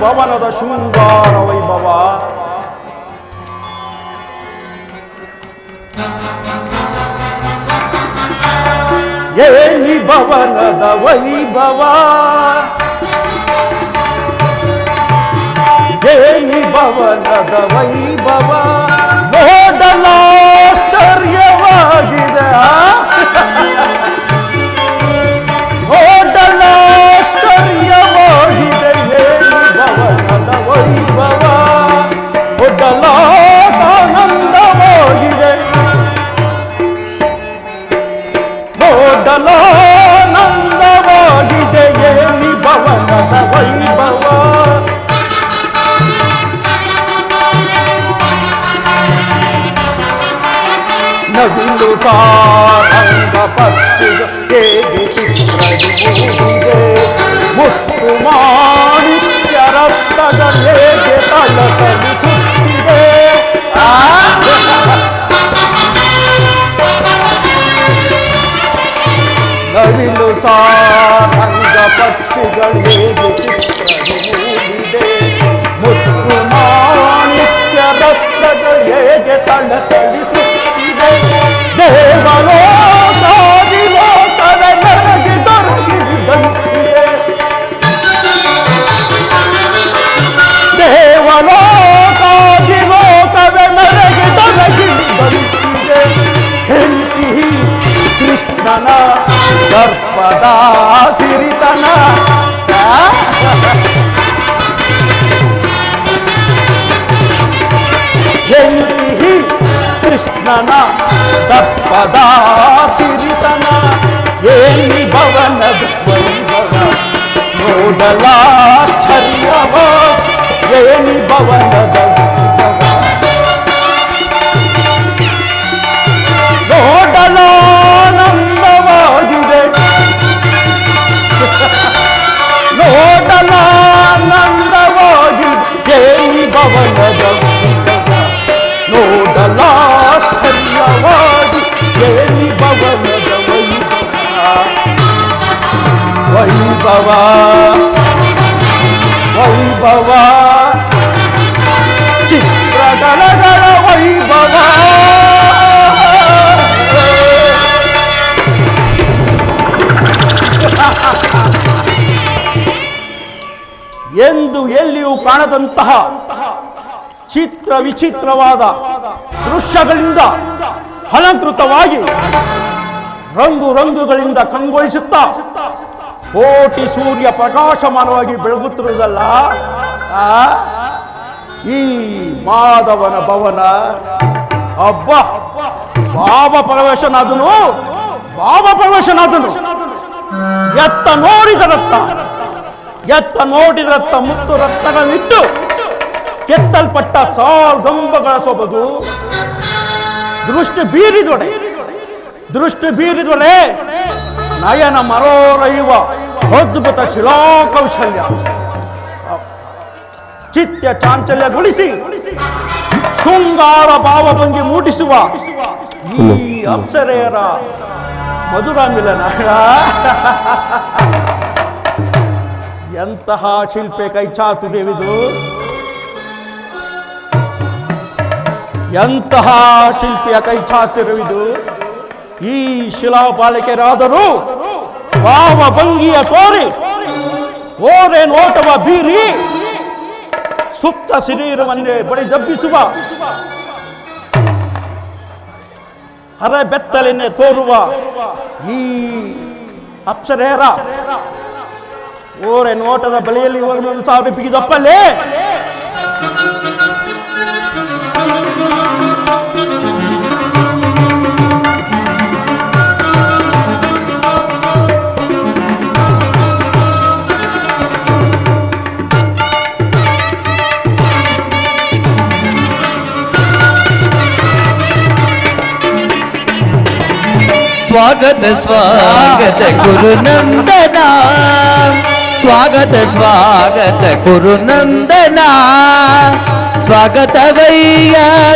ಭವನದ ಶೃಂಗಾರ ವೈಭವ. ಏನಿ ಭವನದ ವೈಭವ, ಏನಿ ಭವನದ ವೈಭವ, ನೋಡಲಾಶ್ಚರ್ಯವಾಗಿದೆ, ನೋಡಲಾಶ್ಚರ್ಯವಾಗಿದೆ. ಏನಿ ಭವನದ ವೈಭವ, ನೋಡಲಾನಂದವಾಗಿದೆ, ನೋಡಲಾನಂದವಾಗಿದೆ. ಏನಿ ಭವನದ ವೈಭವ. ನವಿಲು ಸಾರಂಗ ಪಕ್ಷಿಗ ಹೇಗೆ ಚಿತ್ರದಿ ಮೂಡಿದೆ, ಮುತ್ತು ಮಾಣಿಕ್ಯ ರತ್ನದ ಹೇಗೆ ತಳತಳಿಸುತ್ತಿದೆ. ನವಿಲು ಸಾರಂಗ ಪಕ್ಷಿಗಳು ಹೇಗೆ ಚಿತ್ರದಿ ಮೂಡಿದೆ, ಮುತ್ತು ಮಾಣಿಕ್ಯ ರತ್ನಗಳು ಹೇಗೆ ತಳತಳಿಸುತ್ತಿದೆ. ದೇವಲೋಕಾದಿಲೋಕವೇ ನನಗೆ ದೊರಕಿದಂತಿದೆ, ದೇವಲೋಕಾದಿಲೋಕವೇ ನನಗೆ ದೊರಕಿದಂತಿದೆ. ಹೆಂಡತಿ ಕೃಷ್ಣನ ದರ್ಪದ ಸಿರಿತನ, ಹೆಂಡತಿ ಕೃಷ್ಣನ ದರ್ಪದ ಸಿರಿತನ. ಏನಿ ಭವನದ ವೈಭವ, ನೋಡಲಾಶ್ಚರ್ಯವ. ಏನಿ ಭವನದ ವೈಭವ, ನೋಡಲಾನಂದವಾಗಿದೆ, ನೋಡಲಾನಂದವಾಗಿದೆ. ಏನಿ ಭವನದ ವೈಭವ, ನೋಡಲಾಶ್ಚರ್ಯವಾಗಿ. ಏನಿ ಭವನದ ವೈಭವ, ವೈಭವ, ಚಿತ್ರಕಲೆಗಳ ವೈಭವ. ಎಂದು ಎಲ್ಲಿಯೂ ಕಾಣದಂತಹ ಚಿತ್ರ ವಿಚಿತ್ರವಾದ ದೃಶ್ಯಗಳಿಂದ ಅಲಂಕೃತವಾಗಿ ರಂಗು ರಂಗುಗಳಿಂದ ಕಂಗೊಳಿಸುತ್ತಾ ಕೋಟಿ ಸೂರ್ಯ ಪ್ರಕಾಶಮಾನವಾಗಿ ಬೆಳಗುತ್ತಿರುವುದಲ್ಲ ಈ ಮಾಧವನ ಭವನ. ಅಬ್ಬ, ಬಾಬಾ ಪ್ರವೇಶನಾದನು, ಬಾಬಾ ಪ್ರವೇಶನಾದನು. ಎತ್ತ ನೋಡಿದ ರಕ್ತ, ಎತ್ತ ನೋಡಿದ ರಕ್ತ, ಮುತ್ತು ರಕ್ತಗಳನ್ನಿಟ್ಟು ಕೆತ್ತಲ್ಪಟ್ಟ ಸಾಲ್ಗಂಬಗಳ ಸೊಬಗು. ದೃಷ್ಟಿ ಬೀರಿದೊಡೆ, ದೃಷ್ಟಿ ಬೀರಿದೊಡೆ ನಯನ ಮರೋರಯುವ ಅದ್ಭುತ ಶಿಲಾಕೌಶಲ್ಯ. ಚಿತ್ಯ ಚಾಂಚಲ್ಯಗೊಳಿಸಿ ಶೃಂಗಾರ ಭಾವಭಂಗಿ ಮೂಡಿಸುವ ಈ ಅಪ್ಸರೆಯರ ಮಧುರ ಮಿಲನ. ಎಂತಹ ಶಿಲ್ಪೆ ಕೈಚಾತುರ್ಯವಿದು, ಎಂತಹ ಶಿಲ್ಪಿಯ ಕೈಚಾತುರ್ಯವಿದು. ಈ ಶಿಲಾಪಾಲಿಕೆರಾದರೂ ಭಾವಭಂಗಿಯ ತೋರಿ ಓರೆ ನೋಟವ ಬೀರಿ ಸುಪ್ತ ಶರೀರವನ್ನೇ ಬಡಿ ದಬ್ಬಿಸುವ ಅರೆ ಬೆತ್ತಲೆನ್ನೇ ತೋರುವ ಈ ಅಪ್ಸರೆಯರ ಓರೆ ನೋಟದ ಬಲೆಯಲ್ಲಿ ಒಂದು ಸಾವಿರ ಬಿಗಿದಪ್ಪಲ್ಲೇ. स्वागत स्वागत गुरुनंदना, स्वागत स्वागत गुरुनंदना, स्वागतवಯ್ಯ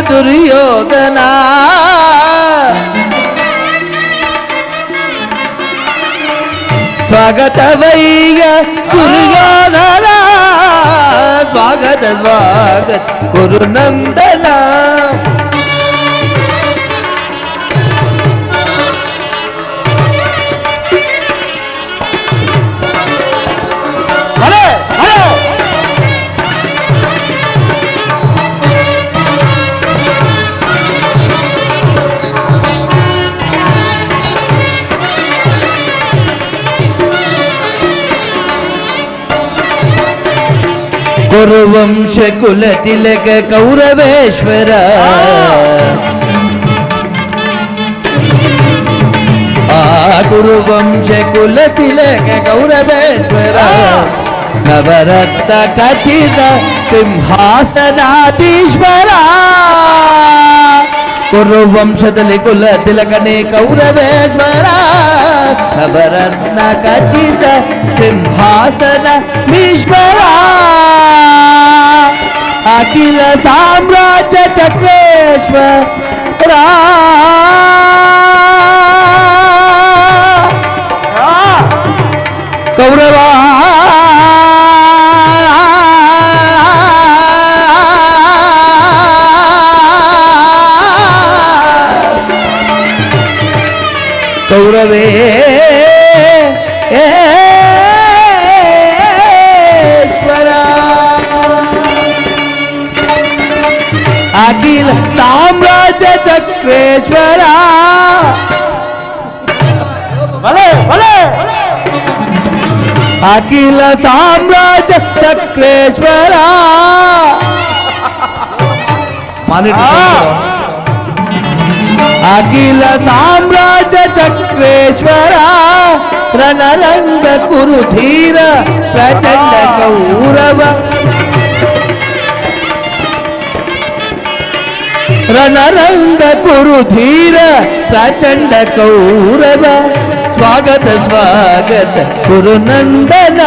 ದುರ್ಯೋಧನ. ಸ್ವಾಗತವಯ್ಯ ದುರ್ಯೋಧನ, ಸ್ವಾಗತ ಸ್ವಾಗತ ಗುರುನಂದನ ಭಲೆ ಭಲೆ ಗುರುವಂಶ ಕುಲ ತಿಲಕ ಕೌರವೇಶ್ವರ ಆ ಗುರುವಂಶ ಕುಲ ತಿಲಕ ಕೌರವೇಶ್ವರ ನವರತ್ನ ಖಚಿತ ಸಿಂಹಾಸನಾಧೀಶ್ವರ ಕುರುವಂಶದಲ್ಲಿ ಕುಲ ತಿಲಕನೇ ಕೌರವೇಶ್ವರ ನವರತ್ನ ಖಚಿತ ಸಿಂಹಾಸನ ಈಶ್ವರ ಅಖಿಲ ಸಾಮ್ರಾಜ್ಯ ಚಕ್ರೇಶ್ವರ ಕೌರವ ಕೌರವೇ ಅಖಿಲ ಸಾಮ್ರಾಜ್ಯ ಚಕ್ರೇಶ್ವರ ಭಲೆ ಭಲೆ ಅಖಿಲ ಸಾಮ್ರಾಜ್ಯ ಚಕ್ರೇಶ್ವರ ಅಖಿಲ ಸಾಮ್ರಾಜ್ಯ ಚಕ್ರೇಶ್ವರ ರಣರಂಗ ಕುರುಧೀರ ಪ್ರಚಂಡ ಕೌರವ ರಣರಂಗ ಕುರುಧೀರ ಪ್ರಚಂಡ ಕೌರವ ಸ್ವಾಗತ ಸ್ವಾಗತ ಗುರುನಂದನ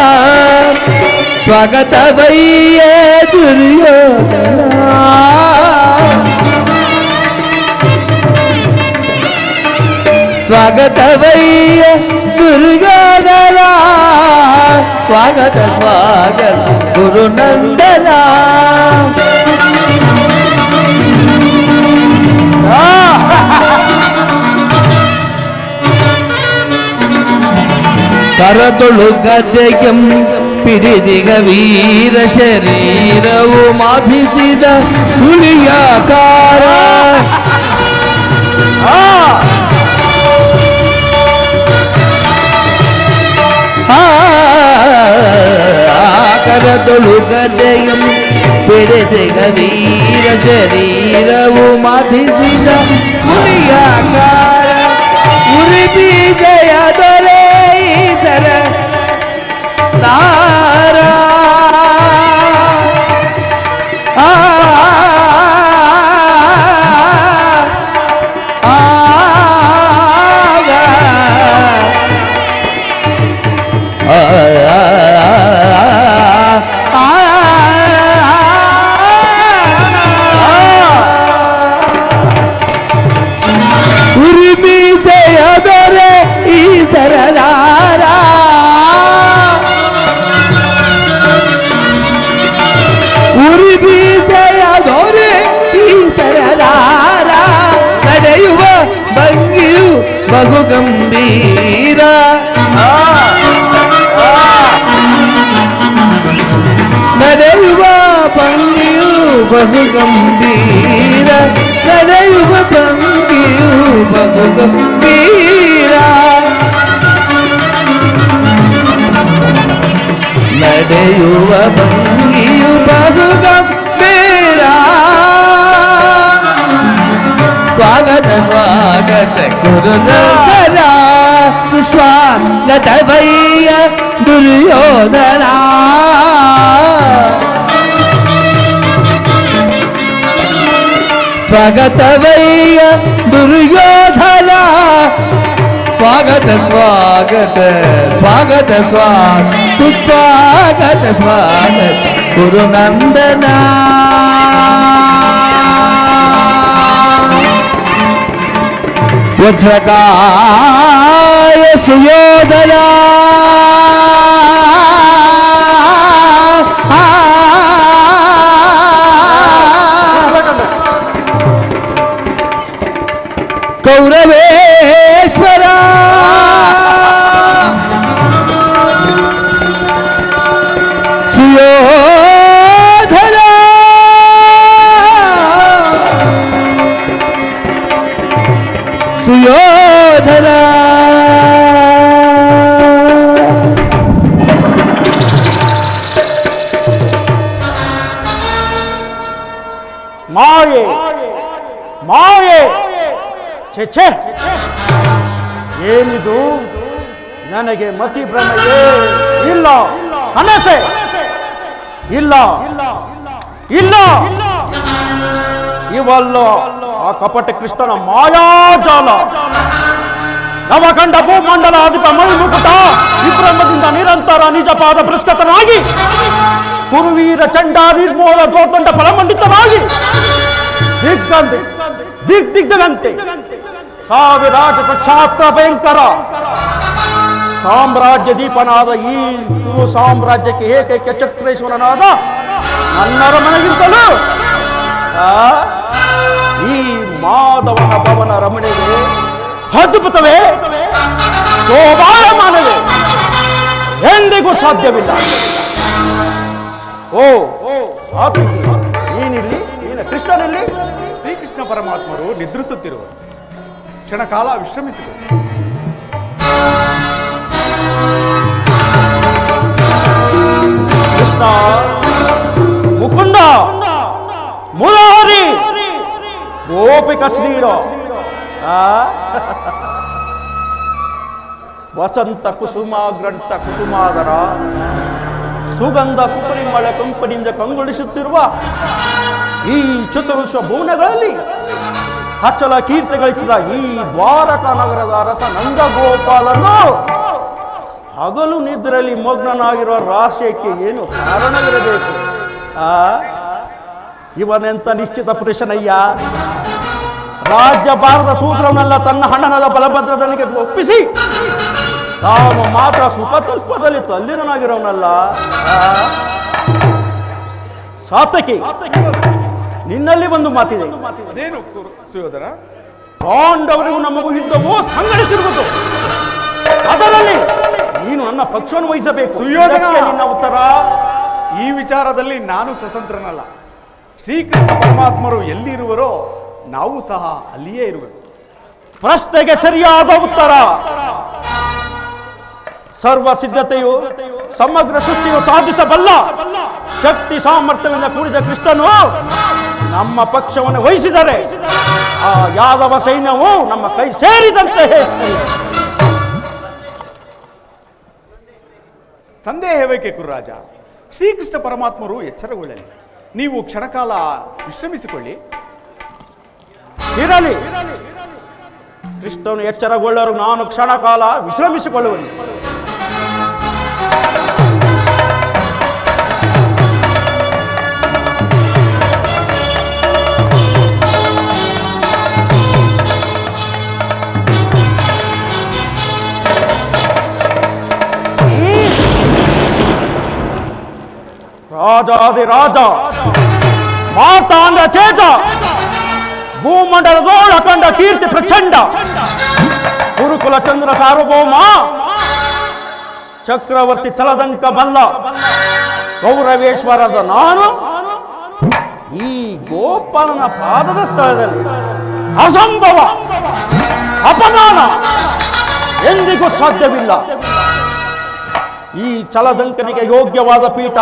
ಸ್ವಾಗತವಯ್ಯ ದುರ್ಯೋಧನ ಸ್ವಾಗತವಯ್ಯ ದುರ್ಯೋಧನ ಸ್ವಾಗತ ಸ್ವಾಗತ ಗುರುನಂದನ ಕರದೊಳು ಗದ್ದೆಯಂ ಪಿಡಿದಿಗ ವೀರ ಶರೀರವು ಮಾಧಿಸಿದ ಹುಲಿಯಾಕಾರ ಕರದೊಳು ಗದ್ದೆಯಂ ಪಿಡಿದಿಗ ವೀರ ಶರೀರವು ಮಾಧಿಸಿದ ಹುಲಿಯಾಕಾರ ಉರಿ ಬೀಜಯ ದೊರೆ ಸರ ತಾರ ಉರಿಮೀಸೆಯ ದೊರೆ ಈ ಸರದಾರ ಉರಿಮೀಸೆಯ ದೊರೆ ಈ ಸರದಾರ ನಡೆಯುವ ಭಂಗಿಯು ಬಹು ಗಂಭೀರ ನಡೆಯುವ ಭಂಗಿಯು ಬಹು ಗಂಭೀರ ನಡೆಯುವ ಭಂಗಿಯು ಬಹು ಗಂಭೀರ ನಡೆಯುವ ಭಂಗಿಯು ಬಹು ಗಂಭೀರ ಸ್ವಾಗತ ಸ್ವಾಗತ ಗುರುನಂದನ ಸುಸ್ವಾಗತವಯ್ಯ ದುರ್ಯೋಧನ ಸ್ವಾಗತವಯ್ಯ ದುರ್ಯೋಧನ ಸ್ವಾಗತ ಸ್ವಾಗತ ಸ್ವಾಗತ ಸ್ವಾಗತ ಸುಸ್ವಾಗತ ಸ್ವಾಗತ ಗುರುನಂದನ ವಜ್ರಕಾಯ ಸುಯೋಧನ ಛೇ ಏನಿದು? ನನಗೆ ಮತಿ ಭ್ರಮೆಯೇ ಇಲ್ಲ, ಕನಸೆ ಇಲ್ಲ, ಇಲ್ಲ ಇವಲ್ಲ ಆ ಕಪಟ ಕೃಷ್ಣನ ಮಾಯಾಜಾಲ. ನವಖಂಡ ಭೂಮಂಡಲ ಅಧಿಪ ಮೈಮುಕುಟ ವಿಭ್ರಮದಿಂದ ನಿರಂತರ ನಿಜ ಪಾದ ಪುರಸ್ಕೃತನಾಗಿ ಕುರುವೀರ ಚಂಡ ನಿರ್ಮೋಲ ದೋತಂಡ ಫಲಮಂಡಿತನಾಗಿ ದಿಗ್ಗಂತೆ ಸಾವಿರಾಟ ಪ್ರಕ್ಷಾತ್ರ ಭಯಂಕರ ಸಾಮ್ರಾಜ್ಯ ದೀಪನಾದ ಈ ಸಾಮ್ರಾಜ್ಯಕ್ಕೆ ಏಕೈಕ ಚಕ್ರೇಶ್ವರನಾದ ನನ್ನರ ಮನೆಗಿಂತಲೂ ಈ ಮಾಧವನ ಭವನ ರಮಣೆಗೆ ಅದ್ಭುತವೇ, ಶೋಭಾಯಮಾನವೇ, ಎಂದಿಗೂ ಸಾಧ್ಯವಿಲ್ಲ. ಓ ನೀನಿಲ್ಲಿ, ಕೃಷ್ಣನಲ್ಲಿ. ಶ್ರೀಕೃಷ್ಣ ಪರಮಾತ್ಮರು ನಿದ್ರಿಸುತ್ತಿರುವರು, ಕ್ಷಣಕಾಲ ವಿಶ್ರಮಿಸಿದರು. ಕೃಷ್ಣ, ಮುಕುಂದ, ಮುರಾರಿ, ಗೋಪಿಕ ಶ್ರೀರ, ವಸಂತ ಕುಸುಮಾಗ್ರಂಥ ಕುಸುಮಾದರ ಸುಗಂಧ ಸುಪರಿಮಳ ಕಂಪನಿಯಿಂದ ಕಂಗೊಳಿಸುತ್ತಿರುವ ಈ ಚತುರ್ಶ್ವ ಭುವನಗಳಲ್ಲಿ ಅಚಲ ಕೀರ್ತಿ ಗಳಿಸಿದ ಈ ದ್ವಾರಕಾ ನಗರದ ಅರಸ ನಂದಗೋಪಾಲನು ಹಗಲು ನಿದ್ರೆಯಲ್ಲಿ ಮಗ್ನನಾಗಿರುವ ರಹಸ್ಯಕ್ಕೆ ಏನು ಕಾರಣವಿರಬೇಕು? ಇವನೆಂತ ನಿಶ್ಚಿತ ಪುರುಷನಯ್ಯ. ರಾಜ್ಯ ಭಾರತ ಸೂತ್ರವನ್ನೆಲ್ಲ ತನ್ನ ಹಣ್ಣನದ ಬಲಭದ್ರದನಿಗೆ ಒಪ್ಪಿಸಿ ತಾನು ಮಾತ್ರ ಸುಖತಲ್ಪದಲ್ಲಿ ತಲ್ಲೀನನಾಗಿರೋನಲ್ಲ. ಸಾತಕಿ, ನಿನ್ನಲ್ಲಿ ಒಂದು ಮಾತಿದೆ. ಅದೇನು ಸುಯೋಧನ? ಪಾಂಡವರಿಗೂ ನಮಗೂ ಯುದ್ಧವೂ ಸಂಘಟಿಸಿರುವುದು, ಅದರಲ್ಲಿ ನೀನು ನನ್ನ ಪಕ್ಷವನ್ನು ವಹಿಸಬೇಕು. ಸುಯೋಧನ, ನಿನ್ನ ಉತ್ತರ? ಈ ವಿಚಾರದಲ್ಲಿ ನಾನು ಸ್ವತಂತ್ರನಲ್ಲ. ಶ್ರೀಕೃಷ್ಣ ಪರಮಾತ್ಮರು ಎಲ್ಲಿರುವರೋ ನಾವು ಸಹ ಅಲ್ಲಿಯೇ ಇರುವೆವು. ಪ್ರಶ್ನೆಗೆ ಸರಿಯಾದ ಉತ್ತರ. ಸರ್ವ ಸಿದ್ಧತೆಯು ಸಮಗ್ರ ಸೃಷ್ಟಿಯು ಸಾಧಿಸಬಲ್ಲ ಶಕ್ತಿ ಸಾಮರ್ಥ್ಯದಿಂದ ಕೂಡಿದ ಕೃಷ್ಣನು ನಮ್ಮ ಪಕ್ಷವನ್ನು ವಹಿಸಿದರೆ ಆ ಯಾದವ ಸೈನ್ಯವು ನಮ್ಮ ಕೈ ಸೇರಿದಂತೆ. ಸಂದೇಹವೇಕೆ ಕುರುರಾಜ? ಶ್ರೀಕೃಷ್ಣ ಪರಮಾತ್ಮರು ಎಚ್ಚರಗೊಳ್ಳಲಿ. ನೀವು ಕ್ಷಣಕಾಲ ವಿಶ್ರಮಿಸಿಕೊಳ್ಳಿ. ಇರಲಿ, ಕೃಷ್ಣನು ಎಚ್ಚರಗೊಳ್ಳರು, ನಾನು ಕ್ಷಣಕಾಲ ವಿಶ್ರಮಿಸಿಕೊಳ್ಳುವೆನು. ರಾಜಾದಿರಾಜ ಮಾತಾಂಡ ತೇಜ ಭೂಮಂಡಲದೋಳ ಕಂಡ ಕೀರ್ತಿ ಪ್ರಚಂಡ ಗುರುಕುಲ ಚಂದ್ರ ಸಾರ್ವಭೌಮ ಚಕ್ರವರ್ತಿ ಚಲದಂಕ ಬಲ್ಲ ಗೌರವೇಶ್ವರದ ನಾನು ಈ ಗೋಪಾಲನ ಪಾದದ ಸ್ಥಳದಲ್ಲಿ ಅಸಂಭವ ಅಪಮಾನ ಎಂದಿಗೂ ಸಾಧ್ಯವಿಲ್ಲ. ಈ ಚಲದಂಕನಿಗೆ ಯೋಗ್ಯವಾದ ಪೀಠ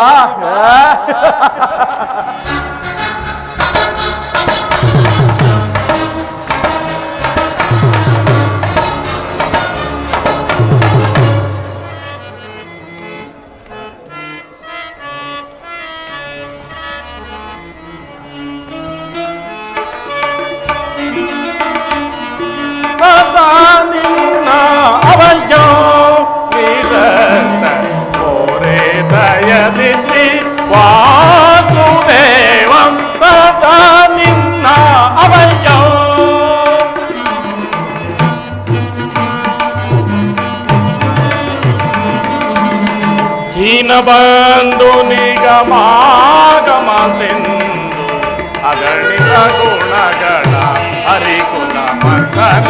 ಸದಾ ನಿನ್ನ ಅವಯೋ ದಯದಿಸಿ ವಾಸುದೇವಂ ಸದಾ ನಿನ್ನ ಅವಯೋ ದೀನಬಂಧು ನಿಗಮಾಗಮ ಸಿಂಧು ಅಗಣಿತ ಗುಣಗಳ ಹರಿಕುಲ ಮರ್ದನ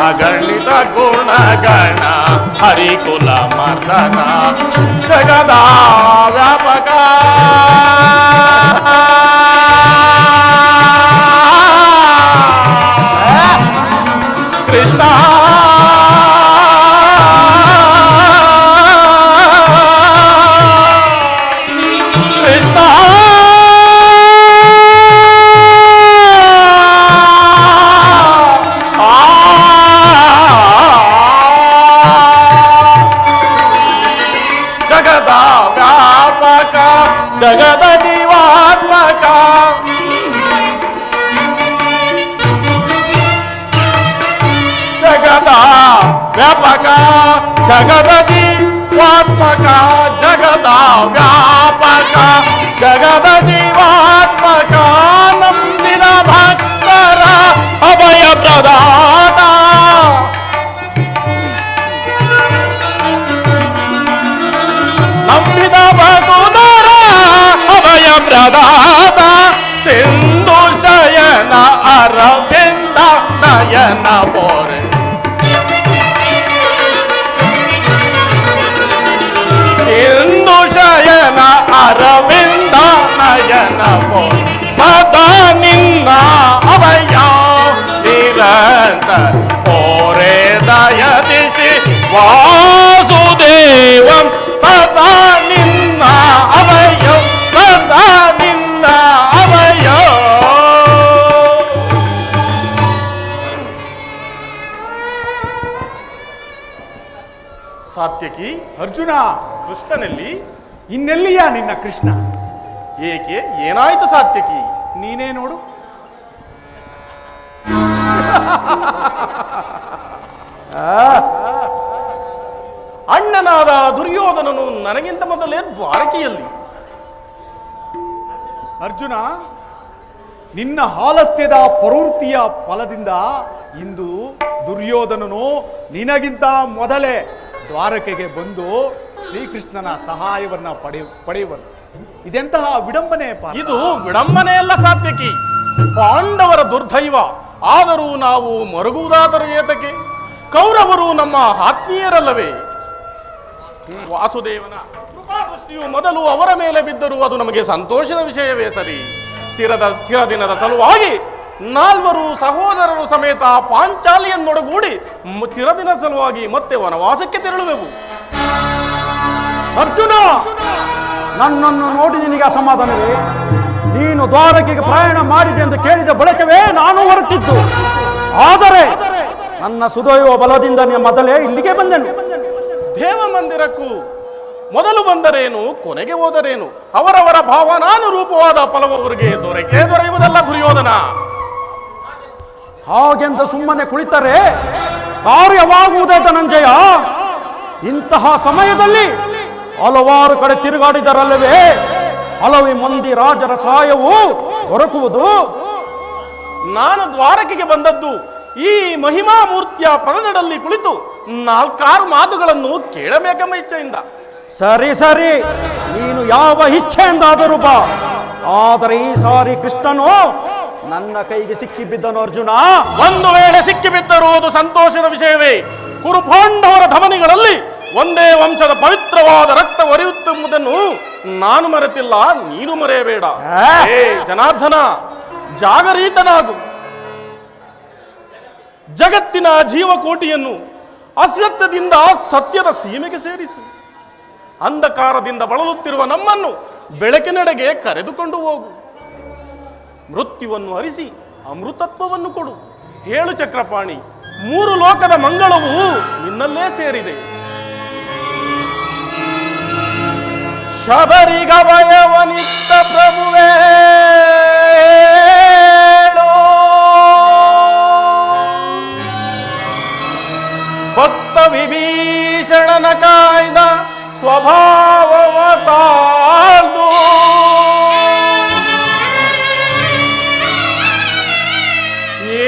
ಅಗಣಿತ ಗುಣಗಣ ಹರಿಕುಲ ಮರ್ದನ ಜಗದ ವ್ಯಾಪಕ ಕೃಷ್ಣ ಕೃಷ್ಣ ಜಗದ ಜೀವಾತ್ಮಕ ಜಗದ ವ್ಯಾಪಕ ಜಗದ ಜೀವಾತ್ಮಕ ಜಗದ ವ್ಯಾಪಕ ಜಗದ ಜೀವಾತ್ಮಕ ನಂಬಿದ ಭಕ್ತರ ಅಭಯ ಪ್ರದಾನ ನಂಬಿದ ಭಕ್ತರ ಅಭಯ ಪ್ರದಾತ ಸಿಂಧು ಶಯನ ಅರವಿಂದ ನಯನ ಪೋರೆ ಸಿಂಧು ಶಯನ ಅರವಿಂದ ನಯನ ಪೋರೆ ಸದಾ ನಿನ್ನ ಅಭಯ ನಿರಂತರ ಪೋರೆ ದಯದಿಸಿ ವಾಸುದೇವಂ ಸದಾ ನಿನ್ನ ಅಭಯ ಸದಾ ನಿನ್ನ ಅಭಯ ಸಾತ್ಯಕಿ ಅರ್ಜುನ, ಕೃಷ್ಣನಲ್ಲಿ ಇನ್ನೆಲ್ಲಿಯ ನಿನ್ನ ಕೃಷ್ಣ? ಏಕೆ ಏನಾಯ್ತು ಸಾತ್ಯಕಿ? ನೀನೇ ನೋಡು. ಅಣ್ಣನಾದ ದುರ್ಯೋಧನನು ನನಗಿಂತ ಮೊದಲೇ ದ್ವಾರಕೆಯಲ್ಲಿ. ಅರ್ಜುನ, ನಿನ್ನ ಆಲಸ್ಯದ ಪ್ರವೃತ್ತಿಯ ಫಲದಿಂದ ಇಂದು ದುರ್ಯೋಧನನು ನಿನಗಿಂತ ಮೊದಲೇ ದ್ವಾರಕೆಗೆ ಬಂದು ಶ್ರೀಕೃಷ್ಣನ ಸಹಾಯವನ್ನ ಪಡೆಯುವನು. ಇದೆಂತಹ ವಿಡಂಬನೆ ಪಾತ್ರ. ಇದು ವಿಡಂಬನೆಯಲ್ಲ ಸಾತ್ಯಕಿ, ಪಾಂಡವರ ದುರ್ದೈವ. ಆದರೂ ನಾವು ಮರುಗುವುದಾದರೂ ಏತಕ್ಕೆ? ಕೌರವರು ನಮ್ಮ ಆತ್ಮೀಯರಲ್ಲವೇ? ವಾಸುದೇವನ ಕೃಪಾದೃಷ್ಟಿಯು ಮೊದಲು ಅವರ ಮೇಲೆ ಬಿದ್ದರೂ ಅದು ನಮಗೆ ಸಂತೋಷದ ವಿಷಯವೇ ಸರಿ. ಚಿರದಿನದ ಸಲುವಾಗಿ ನಾಲ್ವರು ಸಹೋದರರು ಸಮೇತ ಪಾಂಚಾಲಿಯನ್ನೊಡಗೂಡಿ ಚಿರದಿನ ಸಲುವಾಗಿ ಮತ್ತೆ ವನವಾಸಕ್ಕೆ ತೆರಳುವೆವು. ಅರ್ಜುನ, ನನ್ನನ್ನು ನೋಡಿ ನಿನಗೆ ಅಸಮಾಧಾನವೇ? ನೀನು ದ್ವಾರಕೆಗೆ ಪ್ರಯಾಣ ಮಾಡಿದೆ ಎಂದು ಕೇಳಿದ ಬಳಿಕವೇ ನಾನು ಹೊರಟಿದ್ದು. ಆದರೆ ನನ್ನ ಸುದೈವ ಬಲದಿಂದ ಮೊದಲೇ ಇಲ್ಲಿಗೆ ಬಂದೆನು. ದೇವ ಮಂದಿರಕ್ಕೂ ಮೊದಲು ಬಂದರೇನು, ಕೊನೆಗೆ ಹೋದರೇನು? ಅವರವರ ಭಾವನಾನುರೂಪವಾದ ಫಲವವರಿಗೆ ದೊರೆಯುವುದಲ್ಲ ದುರ್ಯೋಧನ. ಹಾಗೆಂದು ಸುಮ್ಮನೆ ಕುಳಿತರೆ ಕಾರ್ಯವಾಗುವುದೇ ಧನಂಜಯ. ಇಂತಹ ಸಮಯದಲ್ಲಿ ಹಲವಾರು ಕಡೆ ತಿರುಗಾಡಿದರಲ್ಲವೇ ಹಲವು ಮಂದಿ ರಾಜರ ಸಹಾಯವು ದೊರಕುವುದು. ನಾನು ದ್ವಾರಕೆಗೆ ಬಂದದ್ದು ಈ ಮಹಿಮಾ ಮೂರ್ತಿಯ ಪದದಡಲ್ಲಿ ಕುಳಿತು 4-6 ಮಾತುಗಳನ್ನು ಕೇಳಬೇಕೆಂಬ ಇಚ್ಛೆಯಿಂದ. ಸರಿ ಸರಿ, ನೀನು ಯಾವ ಇಚ್ಛೆಯಿಂದಾದರೂ ಬಾ. ಆದರೆ ಈ ಸಾರಿ ಕೃಷ್ಣನು ನನ್ನ ಕೈಗೆ ಸಿಕ್ಕಿ ಬಿದ್ದನು ಅರ್ಜುನ. ಒಂದು ವೇಳೆ ಸಿಕ್ಕಿಬಿದ್ದರುವುದು ಸಂತೋಷದ ವಿಷಯವೇ. ಕುರುಪಾಂಡವರ ಧಮನಿಗಳಲ್ಲಿ ಒಂದೇ ವಂಶದ ಪವಿತ್ರವಾದ ರಕ್ತ ಒರೆಯುತ್ತೆಂಬುದನ್ನು ನಾನು ಮರೆತಿಲ್ಲ, ನೀನು ಮರೆಯಬೇಡ. ಏ ಜನಾರ್ದನ, ಜಾಗರೀತನಾಗು. ಜಗತ್ತಿನ ಜೀವಕೋಟಿಯನ್ನು ಅಸತ್ಯದಿಂದ ಸತ್ಯದ ಸೀಮೆಗೆ ಸೇರಿಸು. ಅಂಧಕಾರದಿಂದ ಬಳಲುತ್ತಿರುವ ನಮ್ಮನ್ನು ಬೆಳಕಿನೆಡೆಗೆ ಕರೆದುಕೊಂಡು ಹೋಗು. ಮೃತ್ಯುವನ್ನು ಹರಿಸಿ ಅಮೃತತ್ವವನ್ನು ಕೊಡು. ಹೇಳು ಚಕ್ರಪಾಣಿ, 3 ಲೋಕದ ಮಂಗಳವು ನಿನ್ನಲ್ಲೇ ಸೇರಿದೆ. ಶಬರಿಗವಯವನಿತ್ತ ಪ್ರಭುವೇ ಭಕ್ತ ವಿಭೀಷಣನ ಕಾಯ್ದ ಸ್ವಭಾವವ ತಾಳ್ದು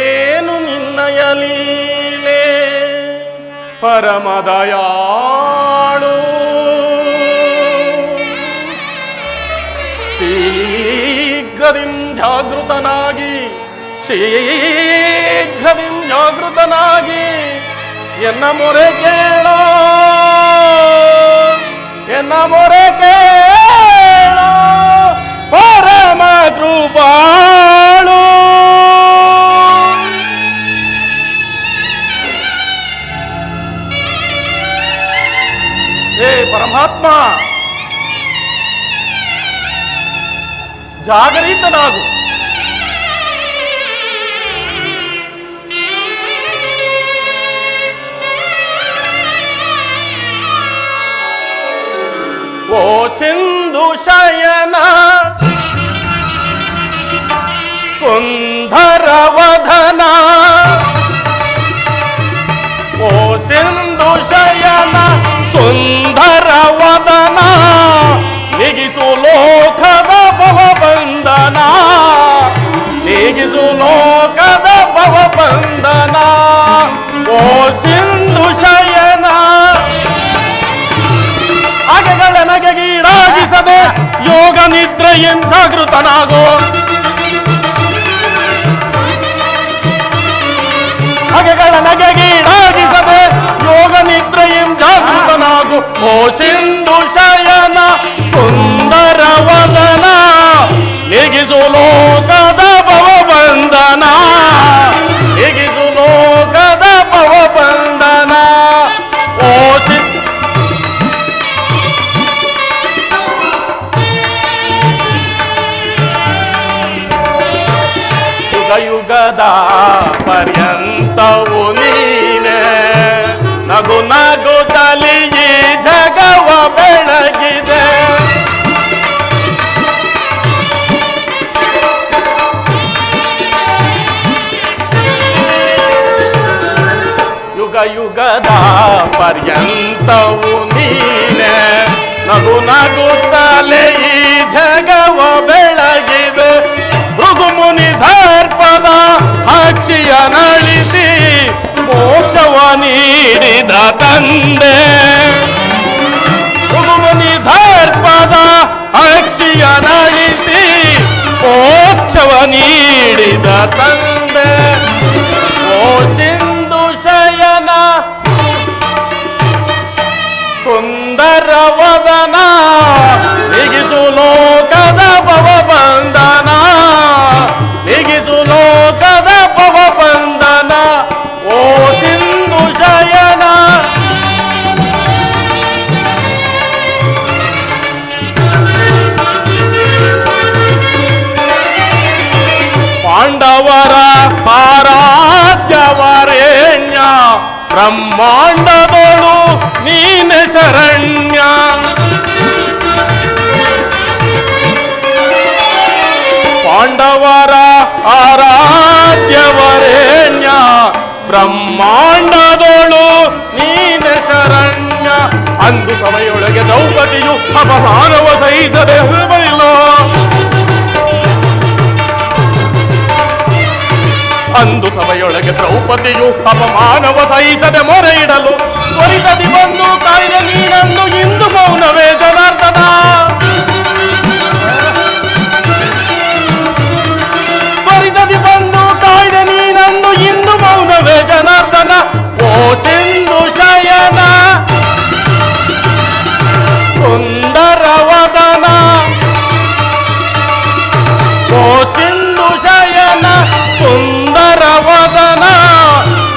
ಏನು ನಿನ್ನಯ ಲೀಲೆ ಪರಮದಯಾಳು. ಶೀಘ್ರದಿಂ ಜಾಗೃತನಾಗಿ ಎನ್ನ ಮೊರೆ ಕೇಳೋ, ಎನ್ನ ಮೊರೆ ಕೇಳೋ ಪರಮ ಕೃಪಾಳು. ಹೇ ಪರಮಾತ್ಮ, ಜಾಗರಿತನಾಗು. ಓ ಸಿಂಧು ಶಯ ಶಯನ ಸುಂದರ ವದನ ಓ ಸಿಂಧು ಶಯನ ಸುಂದರ ವದನ ನೀಗಿಸು ಲೋಕದ ಭವಬಂಧನ ನೀಗಿಸು ಲೋಕದ ಭವಬಂಧನ ಓ ಸಿಂಧು ಶಯನ ಅಗೆಗಳ ನಗೆಗೀಡಾಗಿಸದೆ ಯೋಗ ನಿದ್ರೆಯನ್ನು ಜಾಗೃತನಾಗೋ ಅಗೆಗಳ ನಗೆಗೀಡಾಗಿಸದೆ ಯೋಗ ನಿದ್ರೆಯನ್ನು ಜಾಗೃತನಾಗು ಓ ಸಿಂಧು ಶಯನ ಸುಂದರ ವದನ ನೀಗಿಸು ಲೋಕದ ಭವಬಂಧನ ನೀಗಿಸು ಲೋಕದ ಭವಬಂಧನ ಓ ಯುಗದ ಪರ್ಯಂತವು ನೀನೆ ನಗು ನಗುತ್ತಲಿ ಈ ಜಗವ ಬೆಳಗಿದೆ ಯುಗ ಯುಗದ ಪರ್ಯಂತವು ನೀನೆ ನಗು ನಗುತ್ತಲೆ ಈ ಜಗವ ಬೆಳಗಿದೆ ಭೃಗುಮುನಿ ದರ್ಪದ ಅಕ್ಷಿಯ ನಳಿಸಿ ಮೋಕ್ಷವ ನೀಡಿದ ತಂದೆ ಭೃಗುಮುನಿ ದರ್ಪದ ಅಕ್ಷಿಯ ನಳಿಸಿ ಮೋಕ್ಷವ ನೀಡಿದ ತಂದೆ ಓ ಸಿಂಧು ಶಯನ ಸುಂದರ ವದನ ನೀಗಿಸು ಲೋಕದ ಭವಬಂಧನ ನೀಗಿಸು ಲೋಕದ ಭವಬಂಧನ ಓ ಸಿಂಧು ಶಯನ ಪಾಂಡವರ ಆರಾಧ್ಯವರೇಣ್ಯ ಬ್ರಹ್ಮಾಂಡದೋಳು ನೀನೆ ಶರಣ್ಯ ಪಾಂಡವರ ಆರಾಧ್ಯವರೇಣ್ಯ ಬ್ರಹ್ಮಾಂಡದೋಳು ನೀನೆ ಶರಣ್ಯ ಅಂದು ಸಭೆಯೊಳಗೆ ದ್ರೌಪದಿಯು ಅಪಮಾನವ ಸಹಿಸದೆ ಬರಿಲ್ಲ ಅಂದು ಸಭೆಯೊಳಗೆ ದ್ರೌಪದಿಯು ಅಪಮಾನವ ಸಹಿಸದೆ ಮೊರೆ ಇಡಲು ತ್ವರಿತದಿ ಬಂದು ಕಾಯ್ದೆ ನೀನನ್ನು ಇಂದು ಮೌನವೇ ಜನಾರ್ದನ ತ್ವರಿತದಿ ಬಂದು ಕಾಯ್ದೆ ನೀನನ್ನು ಇಂದು ಮೌನವೇ ಜನಾರ್ದನ ಓ ಸಿಂಧು ಶಯನ ಸುಂದರ ವದನ ಓ ಸಿಂಧು ಶಯನ ಸುಂದರ ವದನ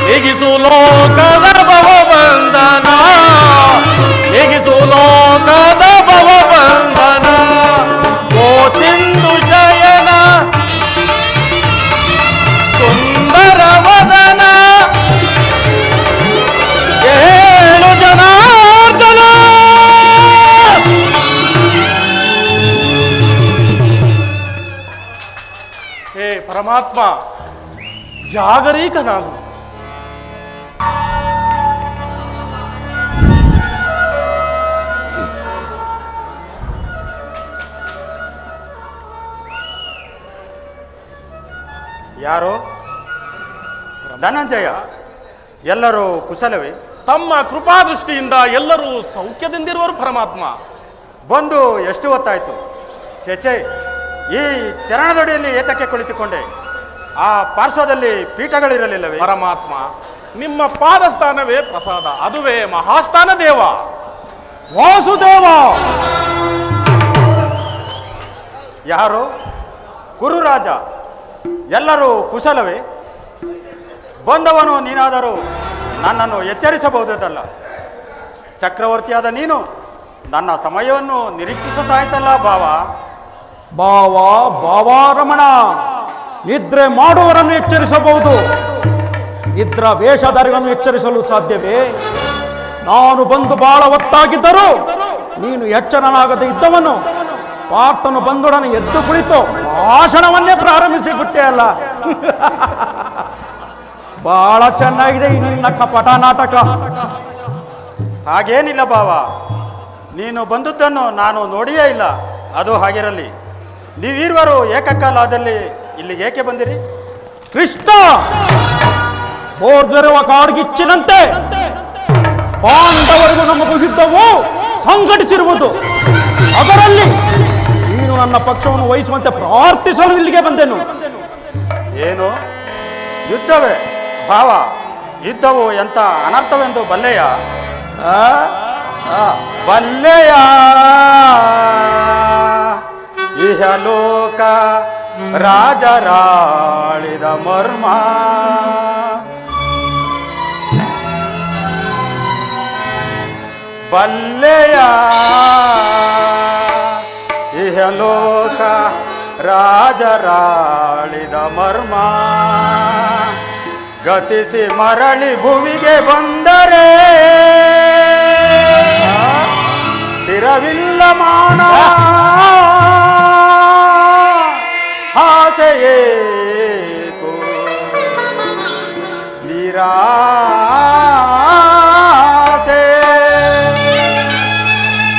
ನೀಗಿಸು ಲೋಕದ ಭವಬಂಧನ ನೀಗಿಸು ಲೋಕದ ಭವಬಂಧನ ಓ ಸಿಂಧು ಶಯನ ಸುಂದರ ವದನ ಏಳು ಜನಾರ್ದನ ಹೇ ಪರಮಾತ್ಮ ಜಾಗರೀಕನಾಗು ಯಾರು? ಧನಂಜಯ, ಎಲ್ಲರೂ ಕುಶಲವೇ? ತಮ್ಮ ಕೃಪಾದೃಷ್ಟಿಯಿಂದ ಎಲ್ಲರೂ ಸೌಖ್ಯದಿಂದಿರುವರು ಪರಮಾತ್ಮ. ಬಂದು ಎಷ್ಟು ಹೊತ್ತಾಯ್ತು? ಚೇಚೆ, ಈ ಚರಣದೊಡಿಯಲ್ಲಿ ಏತಕ್ಕೆ ಕುಳಿತುಕೊಂಡೆ? ಆ ಪಾರ್ಶ್ವದಲ್ಲಿ ಪೀಠಗಳಿರಲಿಲ್ಲವೇ? ಪರಮಾತ್ಮ, ನಿಮ್ಮ ಪಾದಸ್ಥಾನವೇ ಪ್ರಸಾದ, ಅದುವೇ ಮಹಾಸ್ಥಾನ ದೇವ. ವಾಸುದೇವ, ಯಾರು? ಕುರುರಾಜ, ಎಲ್ಲರೂ ಕುಶಲವೇ? ಬಂದವನು ನೀನಾದರೂ ನನ್ನನ್ನು ಎಚ್ಚರಿಸಬಹುದಲ್ಲ. ಚಕ್ರವರ್ತಿಯಾದ ನೀನು ನನ್ನ ಸಮಯವನ್ನು ನಿರೀಕ್ಷಿಸುತ್ತಾಯ್ತಲ್ಲ ಭಾವ. ಭಾವಾರಮಣ, ನಿದ್ರೆ ಮಾಡುವವರನ್ನು ಎಚ್ಚರಿಸಬಹುದು, ನಿದ್ರ ವೇಷಧಾರಿಗಳನ್ನು ಎಚ್ಚರಿಸಲು ಸಾಧ್ಯವೇ? ನಾನು ಬಂದು ಬಹಳ ಹೊತ್ತಾಗಿದ್ದರೂ ನೀನು ಎಚ್ಚರನಾಗದೆ ಇದ್ದವನು ಪಾರ್ಥನು ಬಂದೊಡನೆ ಎದ್ದು ಕುಳಿತು ಭಾಷಣವನ್ನೇ ಪ್ರಾರಂಭಿಸಿ ಬಿಟ್ಟೆ ಅಲ್ಲ. ಬಹಳ ಚೆನ್ನಾಗಿದೆ ಈ ನಿನ್ನ ಕಪಟ ನಾಟಕ. ಹಾಗೇನಿಲ್ಲ ಭಾವ, ನೀನು ಬಂದದ್ದನ್ನು ನಾನು ನೋಡಿಯೇ ಇಲ್ಲ. ಅದು ಹಾಗಿರಲಿ, ನೀವೀರ್ವರು ಏಕಕಾಲದಲ್ಲಿ ಇಲ್ಲಿಗೆ ಏಕೆ ಬಂದಿರಿ? ಕೃಷ್ಣ ಬೋರ್ಗರುವ ಕಾಡ್ಗಿಚ್ಚಿನಂತೆ ಪಾಂಡವರಿಗೂ ನಮಗೂ ಯುದ್ಧವು ಸಂಘಟಿಸಿರುವುದು. ಅದರಲ್ಲಿ ನೀನು ನನ್ನ ಪಕ್ಷವನ್ನು ವಹಿಸುವಂತೆ ಪ್ರಾರ್ಥಿಸಲು ಇಲ್ಲಿಗೆ ಬಂದೆನು. ಏನು ಯುದ್ಧವೇ? ಭಾವ, ಯುದ್ಧವು ಎಂಥ ಅನರ್ಥವೆಂದು ಬಲ್ಲೆಯ? ಬಲ್ಲೆಯ ಇಹಲೋಕ ರಾಜರಾಳಿದ ಮರ್ಮ. ಬಲ್ಲೆಯ ಇಹಲೋಕ ರಾಜರಾಳಿದ ಮರ್ಮ. ಗತಿಸಿ ಮರಳಿ ಭುವಿಗೆ ಬಂದರೆ ಸ್ಥಿರವಿಲ್ಲ ಮಾನವ ಆಸೆಯೇಕೋ ನಿರಾಸೆ.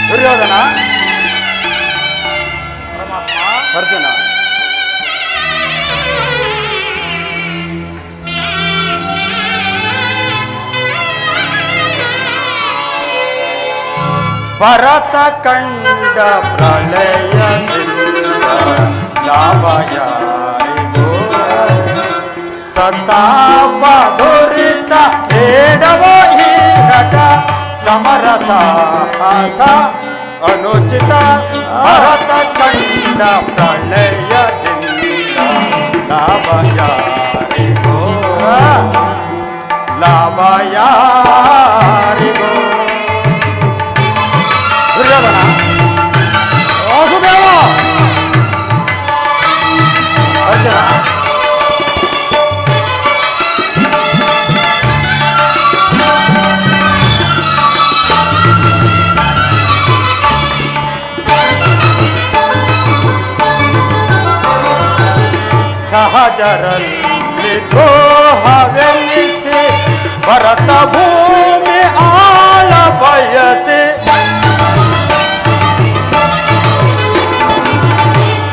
ದುರ್ಯೋಧನ, ಅರ್ಜುನ, ಭರತ ಕಂಡ ಪ್ರಳಯದಿಂದ ಲಾಭ ಯಾರಿಗೋ? ಸಂತಾಪ ದುರಿತ ಬೇಡವೋ ಈ ನಟ ಸಮರ ಸಾಹಸ ಅನುಚಿತ. ಭರತ ಕಂಡ ಪ್ರಳಯದಿಂದ ಲಾಭ ಯಾರಿಗೋ? ಲಾಭ ಯಾರಿಗೋ? ದುರ್ಯೋಧನ, ವಾಸುದೇವ, ಅರ್ಜುನ, ಸಹಜರಲ್ಲಿ ದ್ರೋಹವೆನಿಸಿ ಭರತ ಭೂಮಿ ಆಳ ಬಯಸಿ.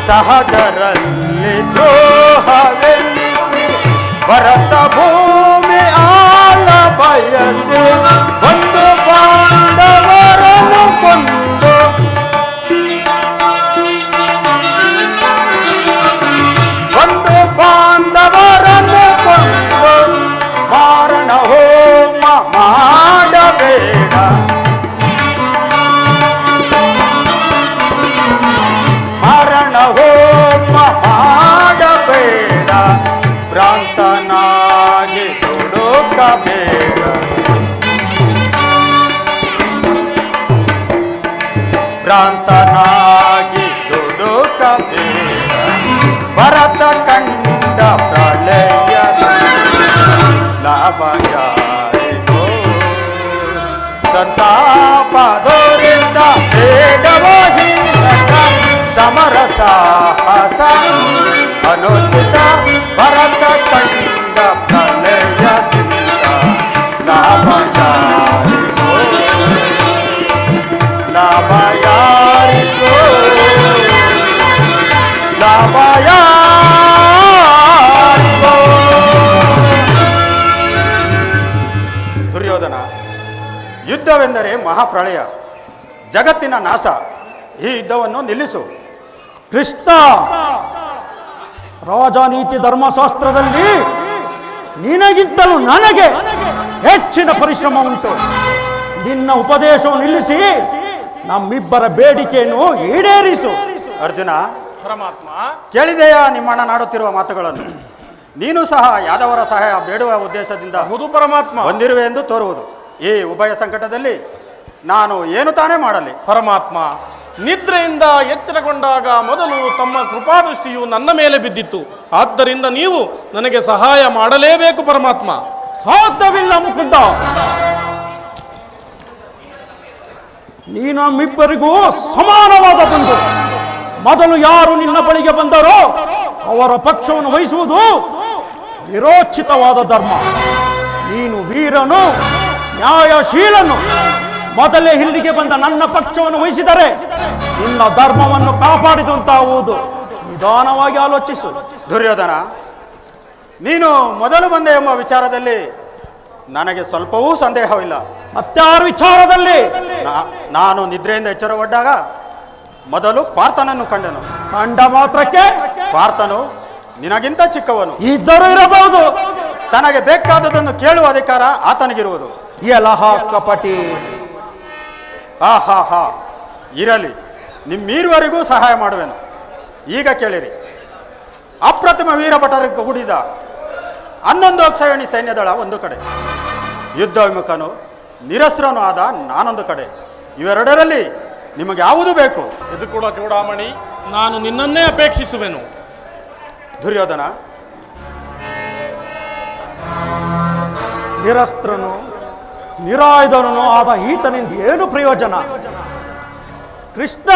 ಸಹಜರಲ್ಲಿ ದ್ರೋಹವೆನಿಸಿ ಭರತ ಭೂಮಿ ಆಳ ಬಯಸಿ. ಒಂದು ಪಾಂಡವರನ್ನು ಕೊಂದು ಒಂದು ಪಾಂಡವರನ್ನು ಕೊಂದು ಮಾರಣ ಹೋಮ ಮಾಡಬೇಡ. ಮಾರಣ ಹೋಮ ಮಾಡಬೇಡ. ಭ್ರಾಂತನಾಗಿ ದುಡುಕಬೇಡ. ಭ್ರಾಂತನಾಗಿ ದುಡುಕಬೇಡ. ಭರತ ಕಂಡ ಪ್ರಳಯ ಲಾಭ ಯಾರಿಗೋ? ಸಂತಾಪ ದೋರಿದ ಬೇಡವೋ ಈ ನಟ ಸಮರ ಸಾಹಸ ಅನುಚಿತ. ಭರತ ಕಂಡ ಪ್ರಳಯದಿಂದ ಲಾಭ ಯಾರಿಗೋ? ಲಾಭ ಯಾರಿಗೋ? ಲಾಭ ಯಾರಿಗೋ? ದುರ್ಯೋಧನ, ಯುದ್ಧವೆಂದರೆ ಮಹಾಪ್ರಳಯ, ಜಗತ್ತಿನ ನಾಶ. ಈ ಯುದ್ಧವನ್ನು ನಿಲ್ಲಿಸು. ಕೃಷ್ಣ, ರಾಜನೀತಿ ಧರ್ಮಶಾಸ್ತ್ರದಲ್ಲಿ ನಿನಗಿಂತಲೂ ನನಗೆ ಹೆಚ್ಚಿನ ಪರಿಶ್ರಮ ಉಂಟು. ನಿನ್ನ ಉಪದೇಶವನ್ನು ನಿಲ್ಲಿಸಿ ನಮ್ಮಿಬ್ಬರ ಬೇಡಿಕೆಯನ್ನು ಈಡೇರಿಸು. ಅರ್ಜುನ, ಪರಮಾತ್ಮ, ಕೇಳಿದೆಯಾ ನಿಮ್ಮಣ್ಣನಾಡುತ್ತಿರುವ ಮಾತುಗಳನ್ನು? ನೀನು ಸಹ ಯಾದವರ ಸಹಾಯ ಬೇಡುವ ಉದ್ದೇಶದಿಂದ ಹೌದು ಪರಮಾತ್ಮ. ಬಂದಿರುವೆ ಎಂದು ತೋರುವುದು. ಈ ಉಭಯ ಸಂಕಟದಲ್ಲಿ ನಾನು ಏನು ತಾನೇ ಮಾಡಲಿ? ಪರಮಾತ್ಮ, ನಿದ್ರೆಯಿಂದ ಎಚ್ಚರಗೊಂಡಾಗ ಮೊದಲು ತಮ್ಮ ಕೃಪಾದೃಷ್ಟಿಯು ನನ್ನ ಮೇಲೆ ಬಿದ್ದಿತ್ತು. ಆದ್ದರಿಂದ ನೀವು ನನಗೆ ಸಹಾಯ ಮಾಡಲೇಬೇಕು ಪರಮಾತ್ಮ. ಸಾಧ್ಯವಿಲ್ಲ ಮುಕುಂದ. ನೀನು ನಮ್ಮಿಬ್ಬರಿಗೂ ಸಮಾನವಾದ ಬಂಧು. ಮೊದಲು ಯಾರು ನಿನ್ನ ಬಳಿಗೆ ಬಂದರೋ ಅವರ ಪಕ್ಷವನ್ನು ವಹಿಸುವುದು ವಿರೋಚಿತವಾದ ಧರ್ಮ. ನೀನು ವೀರನು, ನ್ಯಾಯಶೀಲನು. ಮೊದಲೇ ಇಲ್ಲಿಗೆ ಬಂದ ನನ್ನ ಪಕ್ಷವನ್ನು ವಹಿಸಿದರೆ ನಿನ್ನ ಧರ್ಮವನ್ನು ಕಾಪಾಡಿದಂತಾಗುವುದು. ನಿಧಾನವಾಗಿ ಆಲೋಚಿಸು. ದುರ್ಯೋಧನ, ನೀನು ಮೊದಲು ಬಂದೆ ಎಂಬ ವಿಚಾರದಲ್ಲಿ ನನಗೆ ಸ್ವಲ್ಪವೂ ಸಂದೇಹವಿಲ್ಲ. ಮತ್ತಾರು ವಿಚಾರದಲ್ಲಿ? ನಾನು ನಿದ್ರೆಯಿಂದ ಎಚ್ಚರಗೊಂಡಾಗ ಮೊದಲು ಪಾರ್ಥನನ್ನು ಕಂಡೆನು. ಕಂಡ ಮಾತ್ರಕ್ಕೆ? ಪಾರ್ಥನು ನಿನಗಿಂತ ಚಿಕ್ಕವನು. ಇದ್ದರೂ ಇರಬಹುದು. ತನಗೆ ಬೇಕಾದದನ್ನು ಕೇಳುವ ಅಧಿಕಾರ ಆತನಿಗಿರುವುದು. ಎಲಹ ಕಪಟಿ. ಹಾ ಇರಲಿ, ನಿಮ್ಮೀರುವರೆಗೂ ಸಹಾಯ ಮಾಡುವೆನು. ಈಗ ಕೇಳಿರಿ. ಅಪ್ರತಿಮ ವೀರಭಟರಿಗೆ ಕೂಡಿದ 11 ಅಕ್ಷಯಣಿ ಸೈನ್ಯದಳ ಒಂದು ಕಡೆ, ಯುದ್ಧ ವಿಮುಖನು ನಿರಸ್ತ್ರನೂ ಆದ ನಾನೊಂದು ಕಡೆ. ಇವೆರಡರಲ್ಲಿ ನಿಮಗೆ ಯಾವುದು ಬೇಕು? ಇದು ಕೂಡ ಚೂಡಾಮಣಿ, ನಾನು ನಿನ್ನನ್ನೇ ಅಪೇಕ್ಷಿಸುವೆನು. ದುರ್ಯೋಧನ, ನಿರಸ್ತ್ರನು ನಿರಾಯುಧನು ಆದ ಈತನಿಂದ ಏನು ಪ್ರಯೋಜನ? ಕೃಷ್ಣ,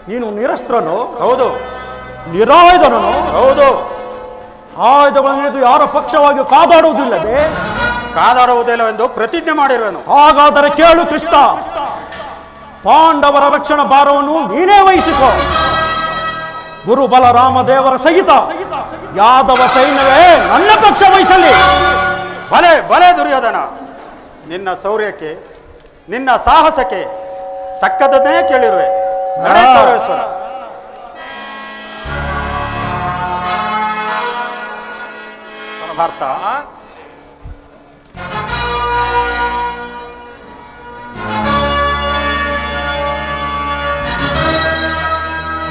ನೀನು ನಿರಸ್ತ್ರನು? ಹೌದು. ನಿರಾಯುಧನನು? ಹೌದು. ಆಯುಧಗಳನ್ನು ಹಿಡಿದು ಯಾರ ಪಕ್ಷವಾಗಿ ಕಾದಾಡುವುದಿಲ್ಲವೇ? ಕಾದಾಡುವುದಿಲ್ಲವೆಂದು ಪ್ರತಿಜ್ಞೆ ಮಾಡಿರುವೆನು. ಹಾಗಾದರೆ ಕೇಳು ಕೃಷ್ಣ, ಪಾಂಡವರ ರಕ್ಷಣಾ ಭಾರವನ್ನು ನೀನೇ ವಹಿಸಿಕೊ. ಗುರು ಬಲರಾಮ ದೇವರ ಸಹಿತ ಯಾದವ ಸೈನ್ಯವೇ ನನ್ನ ಪಕ್ಷ ವಹಿಸಲಿ. ಭಲೆ ಭಲೆ ದುರ್ಯೋಧನ, ನಿನ್ನ ಶೌರ್ಯಕ್ಕೆ ನಿನ್ನ ಸಾಹಸಕ್ಕೆ ತಕ್ಕದನ್ನೇ ಕೇಳಿರುವೆ. ನಡೆ ಕೌರವೇಶ್ವರ. ಭಾರತ,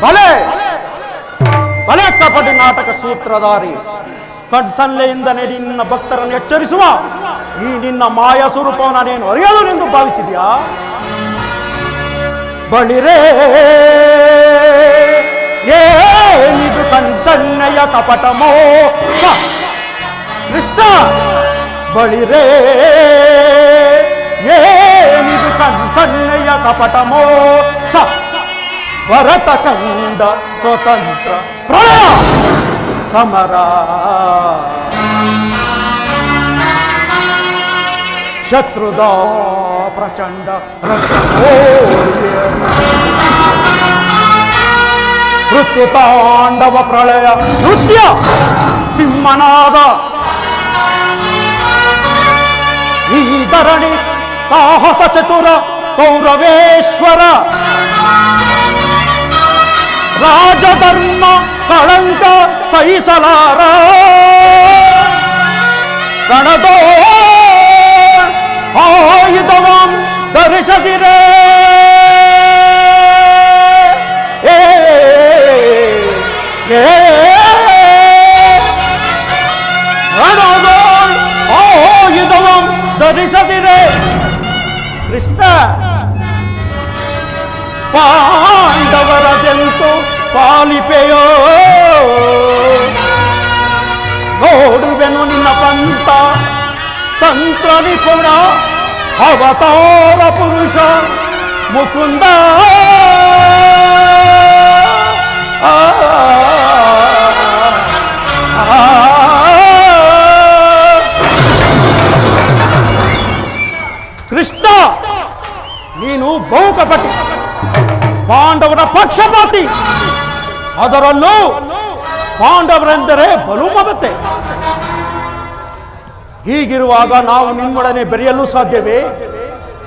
ಭಲೆ ಭಲೆ ಕಪಟಿ ನಾಟಕ ಸೂತ್ರಧಾರಿ, ಕಡ್ಸಲ್ಲೆಯಿಂದನೇ ನಿನ್ನ ಭಕ್ತರನ್ನು ಎಚ್ಚರಿಸುವ ಈ ನಿನ್ನ ಮಾಯಾ ಸ್ವರೂಪವನ್ನು ನೀನು ಅರಿಯಲು ಎಂದು ಭಾವಿಸಿದ್ಯಾ? ಬಳಿರೇ ಏನಿದು ಕಣ್ಸನ್ನೆಯ ಕಪಟ ಮೋಸ. ಕೃಷ್ಣ, ಬಳಿರೇ ಏನಿದು ಕಣ್ಸನ್ನೆಯ ಕಪಟ ಮೋಸ. ಭರತ ಕಂಡ ಸ್ವತಂತ್ರ ಪ್ರಳಯ ಸಮರ, ಶತ್ರುದ ಪ್ರಚಂಡ ಋತು ತಾಂಡವ ಪ್ರಳಯ ನೃತ್ಯ ಸಿಂಹನಾದ. ಈ ಧರಣಿ ಸಾಹಸ ಚತುರ ಕೌರವೇಶ್ವರ. ರಾಜಧರ್ಮ ಕಳಂಕ ಸಹಿಸಲಾರ. ರಣದೋ ಆಯುಧವಾಂ ಧರಿಸದಿರೇ. ರಣದೋ ಆಯುಧವಾಂ ಧರಿಸದಿರೇ. ಕೃಷ್ಣ, ಪಾಂಡವರದೆಂತೋ ಪಾಲಿಪೆಯೋ. ನೋಡುವೆನು ನಿನ್ನ ಪಂಥ ತಂತ್ರ ನಿಪುಣ, ಅವತಾರ ಪುರುಷ ಮುಕುಂದ. ಕೃಷ್ಣ, ನೀನು ಬಹುಕಪಟಿ, ಪಾಂಡವರ ಪಕ್ಷಪಾತಿ. ಅದರಲ್ಲೂ ಪಾಂಡವರೆಂದರೆ ಬಲು ಮಮತೆ. ಹೀಗಿರುವಾಗ ನಾವು ನಿಮ್ಮೊಡನೆ ಬೆರೆಯಲು ಸಾಧ್ಯವೇ?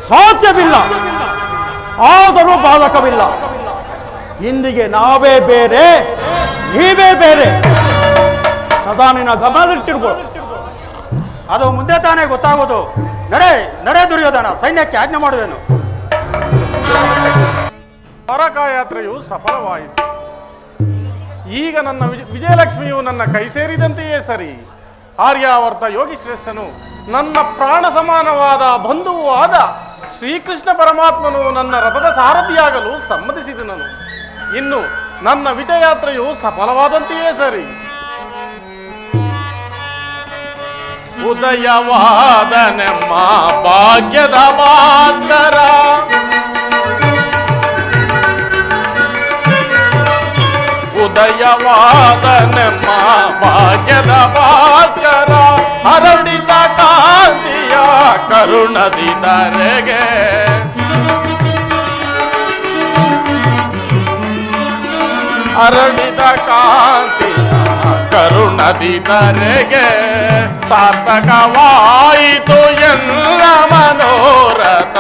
ಸಾಧ್ಯವಿಲ್ಲ. ಆದರೂ ಬಾಧಕವಿಲ್ಲ. ಇಂದಿಗೆ ನಾವೇ ಬೇರೆ, ನೀವೇ ಬೇರೆ. ಸದಾ ನಿನ್ನ ಗಮನದಲ್ಲಿಟ್ಟಿರ್ಬೋದು. ಅದು ಮುಂದೆ ತಾನೇ ಗೊತ್ತಾಗೋದು. ನಡೆ ನಡೆ ದುರ್ಯೋಧನ, ಸೈನ್ಯಕ್ಕೆ ಆಜ್ಞೆ ಮಾಡುವೆನು. ದ್ವಾರಕಾ ಯಾತ್ರೆಯು ಸಫಲವಾಯಿತು. ಈಗ ನನ್ನ ವಿಜಯಲಕ್ಷ್ಮಿಯು ನನ್ನ ಕೈ ಸೇರಿದಂತೆಯೇ ಸರಿ. ಆರ್ಯಾವರ್ತ ಯೋಗಿ ಶ್ರೇಷ್ಠನು, ನನ್ನ ಪ್ರಾಣ ಸಮಾನವಾದ ಬಂಧುವೂ ಆದ ಶ್ರೀಕೃಷ್ಣ ಪರಮಾತ್ಮನು ನನ್ನ ರಥದ ಸಾರಥಿಯಾಗಲು ಸಮ್ಮತಿಸಿದನು. ಇನ್ನು ನನ್ನ ವಿಜಯಯಾತ್ರೆಯು ಸಫಲವಾದಂತೆಯೇ ಸರಿ. ಉದಯವಾದ ನಮ್ಮ ಭಾಗ್ಯದ ಭಾಸ್ಕರ, ಉದಯವಾದ ನಮ್ಮ ಭಾಗ್ಯದ ಭಾಸ್ಕರ ಹರಡಿದ ಕಾಂತಿಯ ಕರುಣದಿ ಧರೆಗೆ ಹರಡಿದ ಕಾಂತಿಯ ಕರುಣದಿ ಧರೆಗೆ ಸಾರ್ಥಕವಾಯಿತು ಎಲ್ಲ ಮನೋರಥ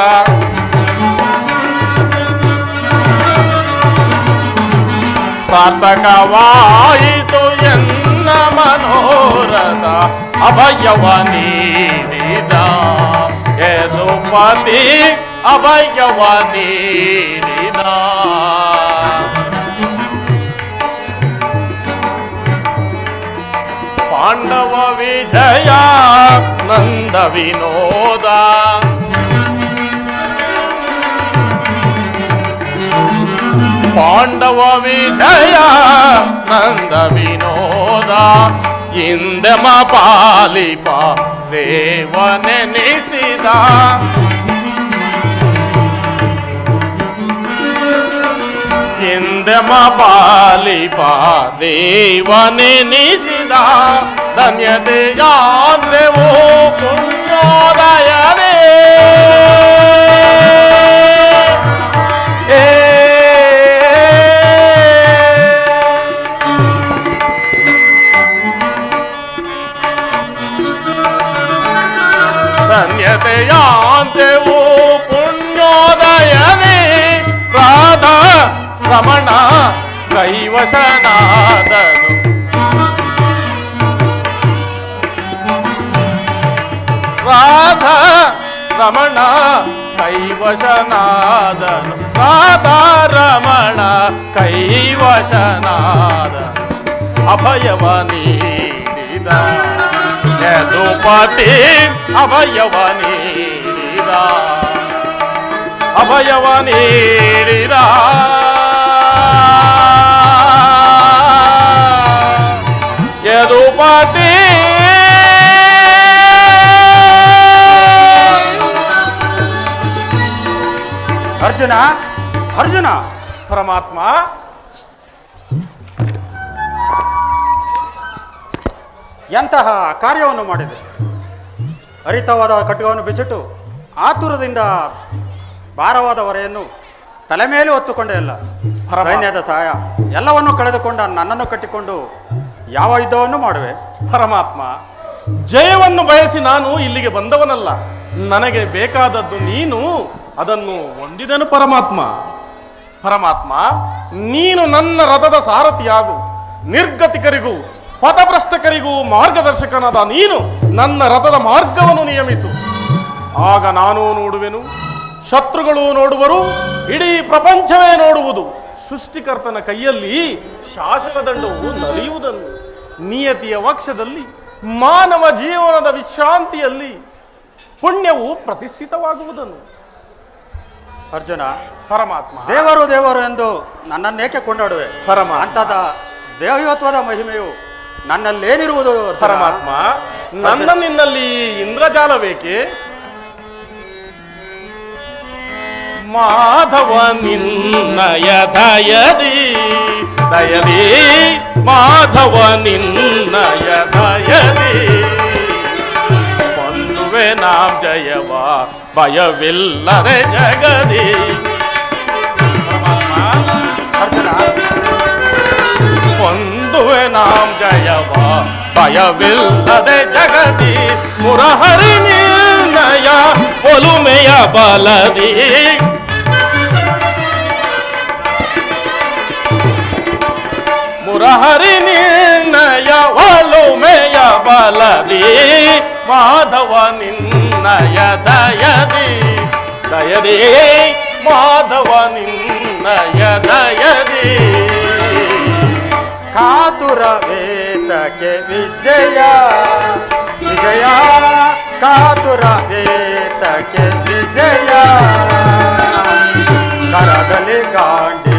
ಸಾರ್ಥಕವಾಯಿತು ಎನ್ನ ಮನೋರಥ ಅಭಯವ ನೀಡಿದ ಯದುಪತಿ ಅಭಯವ ನೀಡಿದ ಪಾಂಡವ ವಿಜಯ ನಂದ ವಿನೋದ ಪಾಂಡವ ವಿಜಯ ನಂದ ವಿನೋದ ಇಂದಮ ಪಾಲಿಪ ದೇವನೆನಿಸಿದ ಇಂದಮ ಪಾಲಿಪ ದೇವನೆನಿಸಿದ ಧನ್ಯತೆಯಾದ್ರೆವೋ ಪುಣ್ಯೋದಯನೇ ಧನ್ಯತೆಯಾಂತೆವು ಪುಣ್ಯೋದಯನೇ ರಾಧಾ ರಮಣ ಕೈವಶನಾದನು ರಾಧಾ ರಮಣ ಕೈವಶನಾದನು ರಾಧಾ ರಮಣ ಕೈವಶನಾದನು ಅಭಯವ ನೀಡಿದ ಯದುಪತಿ ಅಭಯವ ನೀಡಿದ ಅಭಯವ ನೀಡಿದ ಯದುಪತಿ ಅರ್ಜುನ ಅರ್ಜುನ ಪರಮಾತ್ಮ ಎಂತಹ ಕಾರ್ಯವನ್ನು ಮಾಡಿದೆ. ಹರಿತವಾದ ಖಡ್ಗವನ್ನು ಬಿಸಿಟ್ಟು ಆತುರದಿಂದ ಭಾರವಾದ ಹೊರೆಯನ್ನು ತಲೆ ಮೇಲೆ ಹೊತ್ತುಕೊಂಡೇ ಅಲ್ಲ. ಸೈನ್ಯದ ಸಹಾಯ ಎಲ್ಲವನ್ನು ಕಳೆದುಕೊಂಡ ನನ್ನನ್ನು ಕಟ್ಟಿಕೊಂಡು ಯಾವ ಯುದ್ಧವನ್ನು ಮಾಡುವೆ? ಪರಮಾತ್ಮ, ಜಯವನ್ನು ಬಯಸಿ ನಾನು ಇಲ್ಲಿಗೆ ಬಂದವನಲ್ಲ. ನನಗೆ ಬೇಕಾದದ್ದು ನೀನು, ಅದನ್ನು ಹೊಂದಿದನು ಪರಮಾತ್ಮ. ಪರಮಾತ್ಮ, ನೀನು ನನ್ನ ರಥದ ಸಾರಥಿಯಾಗು. ನಿರ್ಗತಿಕರಿಗೂ ಪಥಭ್ರಷ್ಟಕರಿಗೂ ಮಾರ್ಗದರ್ಶಕನಾದ ನೀನು ನನ್ನ ರಥದ ಮಾರ್ಗವನ್ನು ನಿಯಮಿಸು. ಆಗ ನಾನು ನೋಡುವೆನು, ಶತ್ರುಗಳು ನೋಡುವರು, ಇಡೀ ಪ್ರಪಂಚವೇ ನೋಡುವುದು. ಸೃಷ್ಟಿಕರ್ತನ ಕೈಯಲ್ಲಿ ಶಾಸನದಂಡವು ನಲಿಯುವುದನ್ನು, ನಿಯತಿಯ ವಕ್ಷದಲ್ಲಿ ಮಾನವ ಜೀವನದ ವಿಶ್ರಾಂತಿಯಲ್ಲಿ ಪುಣ್ಯವು ಪ್ರತಿಷ್ಠಿತವಾಗುವುದನ್ನು. ಅರ್ಜುನ, ಪರಮಾತ್ಮ, ದೇವರು ದೇವರು ಎಂದು ನನ್ನನ್ನೇಕೆ ಕೊಂಡಾಡುವೆ? ಪರಮಾತ್ಮ, ಅಂಥದ ದೇವತ್ವದ ಮಹಿಮೆಯು ನನ್ನಲ್ಲೇನಿರುವುದು? ಪರಮಾತ್ಮ, ನನ್ನ ನಿನ್ನಲ್ಲಿ ಇಂದ್ರಜಾಲ ಬೇಕೆ? ಮಾಧವ ನಿನ್ನಯ ದಯದಿ ದಯದಿ ಮಾಧವ ನಿನ್ನಯ ದಯದಿ ಬಂದುವೆ ನಾಂ ಜಯವ ಭಯವಿಲ್ಲದೆ ಜಗದಿ. ಅರ್ಜುನ, ಬಂದುವೆ ನಾಂ ಜಯವ ಭಯವಿಲ್ಲದೆ ಜಗದಿ ಮುರಹರಿ ನಿರ್ಣಯ ಒಲುಮೆಯ ಬಲದಿ ಮುರಹರಿ ನಿರ್ಣಯ ಒಲುಮೆಯ ಬಲದಿ ಮಾಧವ ನಿನ್ನಯ ದಯದಿ ದಯದಿ ಮಾಧವ ನಿನ್ನಯ ದಯದಿ ಕಾತುರ ವೇತಕ್ಕೆ ವಿಜಯ ವಿಜಯ ಕಾತುರ ವೇತಕ್ಕೆ ವಿಜಯ ಕರದಲ್ಲಿ ಗಾಂಡಿ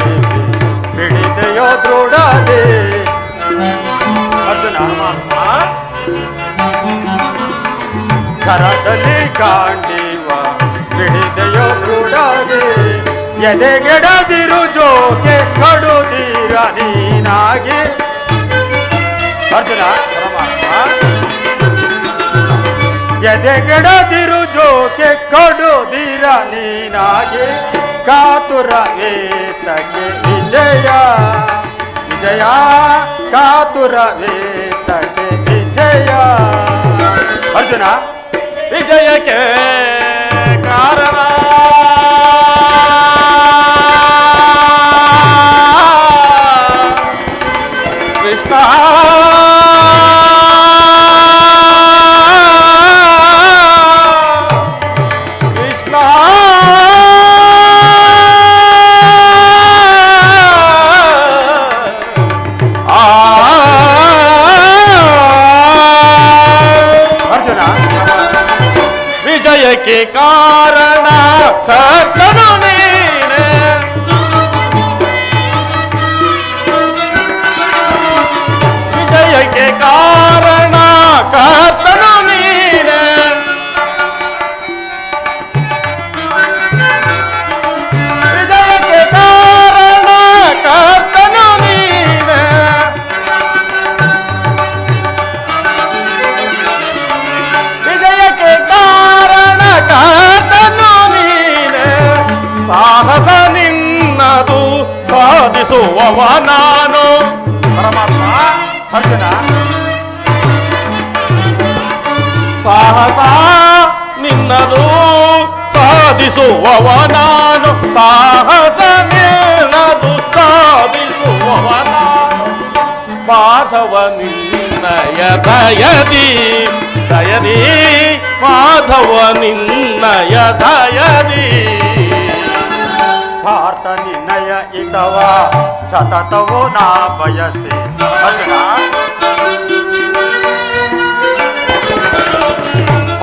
ಹಿಡಿದೆಯೋ ದೃಢದೆ. ಅರ್ಜುನ, ಕರದಲ್ಲಿ ಗಾಂಡಿವ ಹಿಡಿದೆಯೋ ದೃಢದೆ ಎದೆಗೆಡದಿರು ಜೋಕೆ ಕಡುದೀರ ನೀನ ನೀನಾಗಿ ಅರ್ಜುನ ಎದೆಗೆಡದಿರು ಜೋಕೆ ಕೊಡುದಿರ ನೀನಾಗಿ ಕಾತುರ ವೇತಕ್ಕೆ ವಿಜಯ ವಿಜಯ ಕಾತುರ ವೇತಕ್ಕೆ ವಿಜಯ ಅರ್ಜುನ ವಿಜಯಕ್ಕೆ ಕಾರಣ ಕೃಷ್ಣ ಕೃಷ್ಣ ಅರ್ಜುನ ವಿಜಯಕ್ಕೆ ಕಾರಣ ಕರ್ತನು ನೀನೆ ವಿಜಯಕ್ಕೆ ಕಾರಣ ಕರ್ತನು ನೀನೆ ವಿಜಯಕ್ಕೆ ಕಾರಣ ಕರ್ತನು ನೀನೆ ವಿಜಯಕ್ಕೆ ಕಾರಣ ಕರ್ತನು ನೀನೆ ಸಾಹಸ ನಿನ್ನದು ಸಾಧಿಸುವವ ನಾನು ಪರಮಾತ್ಮ ಅರ್ಜುನ ಸಾಹಸ ನಿನ್ನದು ಸಾಧಿಸುವವ ನಾನು ಸಾಹಸ ನಿನ್ನದು ಸಾಧಿಸುವವ ನಾನು ಮಾಧವ ನಿನ್ನಯ ದಯದಿ ದಯದಿ ಮಾಧವ ನಿನ್ನಯ ದಯದಿ ಭಾರತ ನಿನ್ನಯ ಇತವ ಸತತವೋ ನಾ ಬಯಸಿ ಅರ್ಜುನ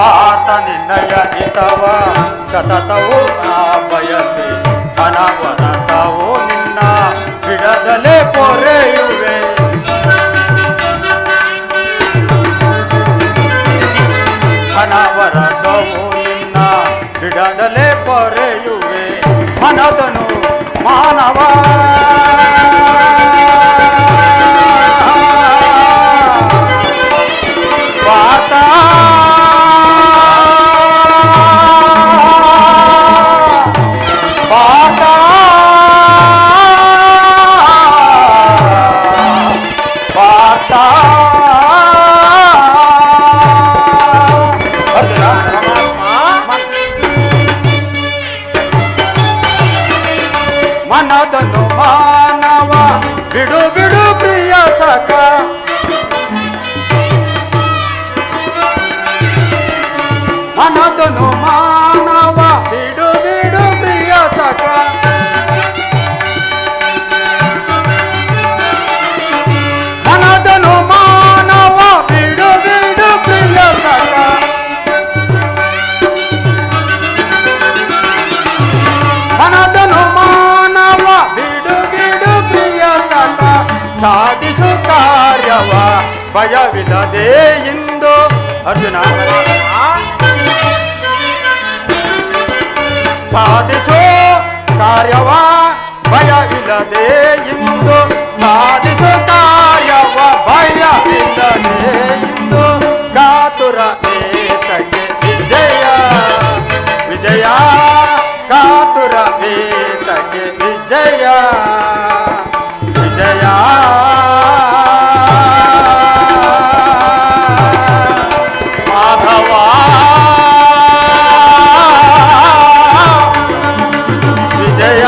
ಭಾರತ ನಿನ್ನಯ ಇತವ ಸತತವೋ ನಾ ಬಯಸಿ ಅನವರತವೋ ನಿನ್ನ ಬಿಡದಲೇ ಪೊರೆಯುವೆ ಅನವರತವೋ ನಿನ್ನ ಬಿಡದಲೇ ಪೊರೆಯುವೆ ಮನದನು ಮಾನವ ಪಾತ ಪಾತ ಪಾತ ಅರ್ಜುನ ಮನದನು ಮಾನವ ಬಿಡು ಬಿಡು ಪ್ರಿಯ ಸಖ ಮನದನು ಮಾನವ ಬಿಡು ಬಿಡು ಪ್ರಿಯ ಸಖ ಮನದನು ಮಾನವ ಬಿಡು ಬಿಡು ಪ್ರಿಯ ಸಖ ಮನದನು ಮಾನವ ಬಿಡು ಬಿಡು ಪ್ರಿಯ ಸಖ ಸಾಧಿಸು ಕಾರ್ಯವ ಭಯವಿಲ್ಲದೆ ಇಂದು ಅರ್ಜುನ ಸಾಧಿಸೋ ಕಾರ್ಯವ ಭಯವಿಲ್ಲದೆ ಇಂದು ಸಾಧಿಸೋ ಕಾರ್ಯವ ಭಯವಿಲ್ಲದೆ ಇಂದು ಕಾತುರ ಏತಕ್ಕೆ ವಿಜಯ ವಿಜಯ ಕಾತುರ ಏತಕ್ಕೆ ವಿಜಯ ವಿಜಯ ಮಾಧವ ವಿಜಯ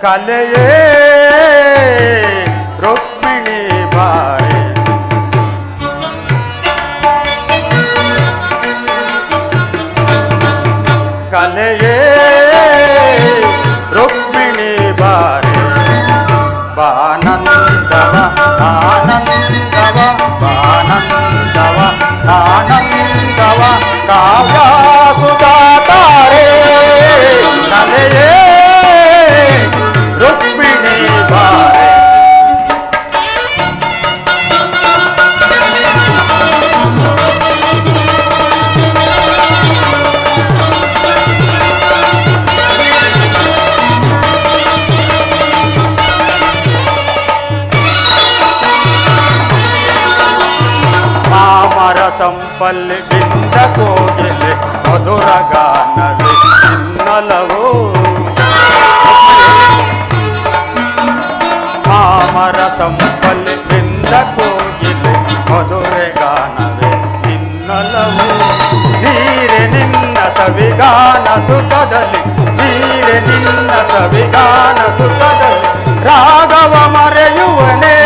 ಕಲೆಯೇ ರುಕ್ಮಿಣಿ ಬಾರೆ ಕಲೆಯೇ ರುಕ್ಮಿಣಿ ಬಾರೆ ಬಾನಂದವ ಆನಂದವ ಬಾನಂದವ ಆನಂದವ ಕಾವ್ಯ ಸುಧಾತಾರೆ ಕಲೆಯೇ ರುಕ್ಮಿಣಿ ಬಾರೆ ಮಾಮರ ಸಂಪಲ್ಲಿ ಬಿಂದ ಕೋಗಿಲೆ ಮಧುರ ಗಾನವೇ ಹಿನ್ನಲವೋ ಮಾಮರ ಸಂಪಲ್ಲಿ ಬಿಂದ ಕೋಗಿಲೆ ಮಧುರೆ ಗಾನವೇ ಹಿನ್ನಲವೋ ಧೀರೆ ನಿನ್ನ ಸವಿಗಾನ ಸುಖದಲ್ಲಿ ಧೀರೆ ನಿನ್ನ ಸವಿಗಾನ ಸುಖದಲ್ಲಿ ರಾಗವ ಮರೆಯುವನೇ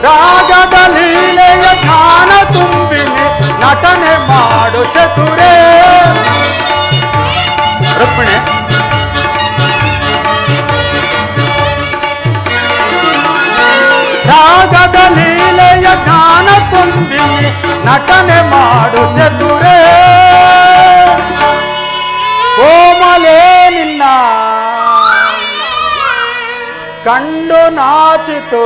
ರಾಗದ ಲೀಲೆಯ ಜ್ಞಾನ ತುಂಬಿನಿ ನಟನೆ ಮಾಡು ಚತುರೇ ರುಕ್ಮಿಣಿ ರಾಗದ ಲೀಲೆಯ ಜ್ಞಾನ ತುಂಬಿನಿ ನಟನೆ ಮಾಡು ಚತುರೇ ಕೋಮಲೇ ನಿನ್ನ ಕಂಡು ನಾಚಿತು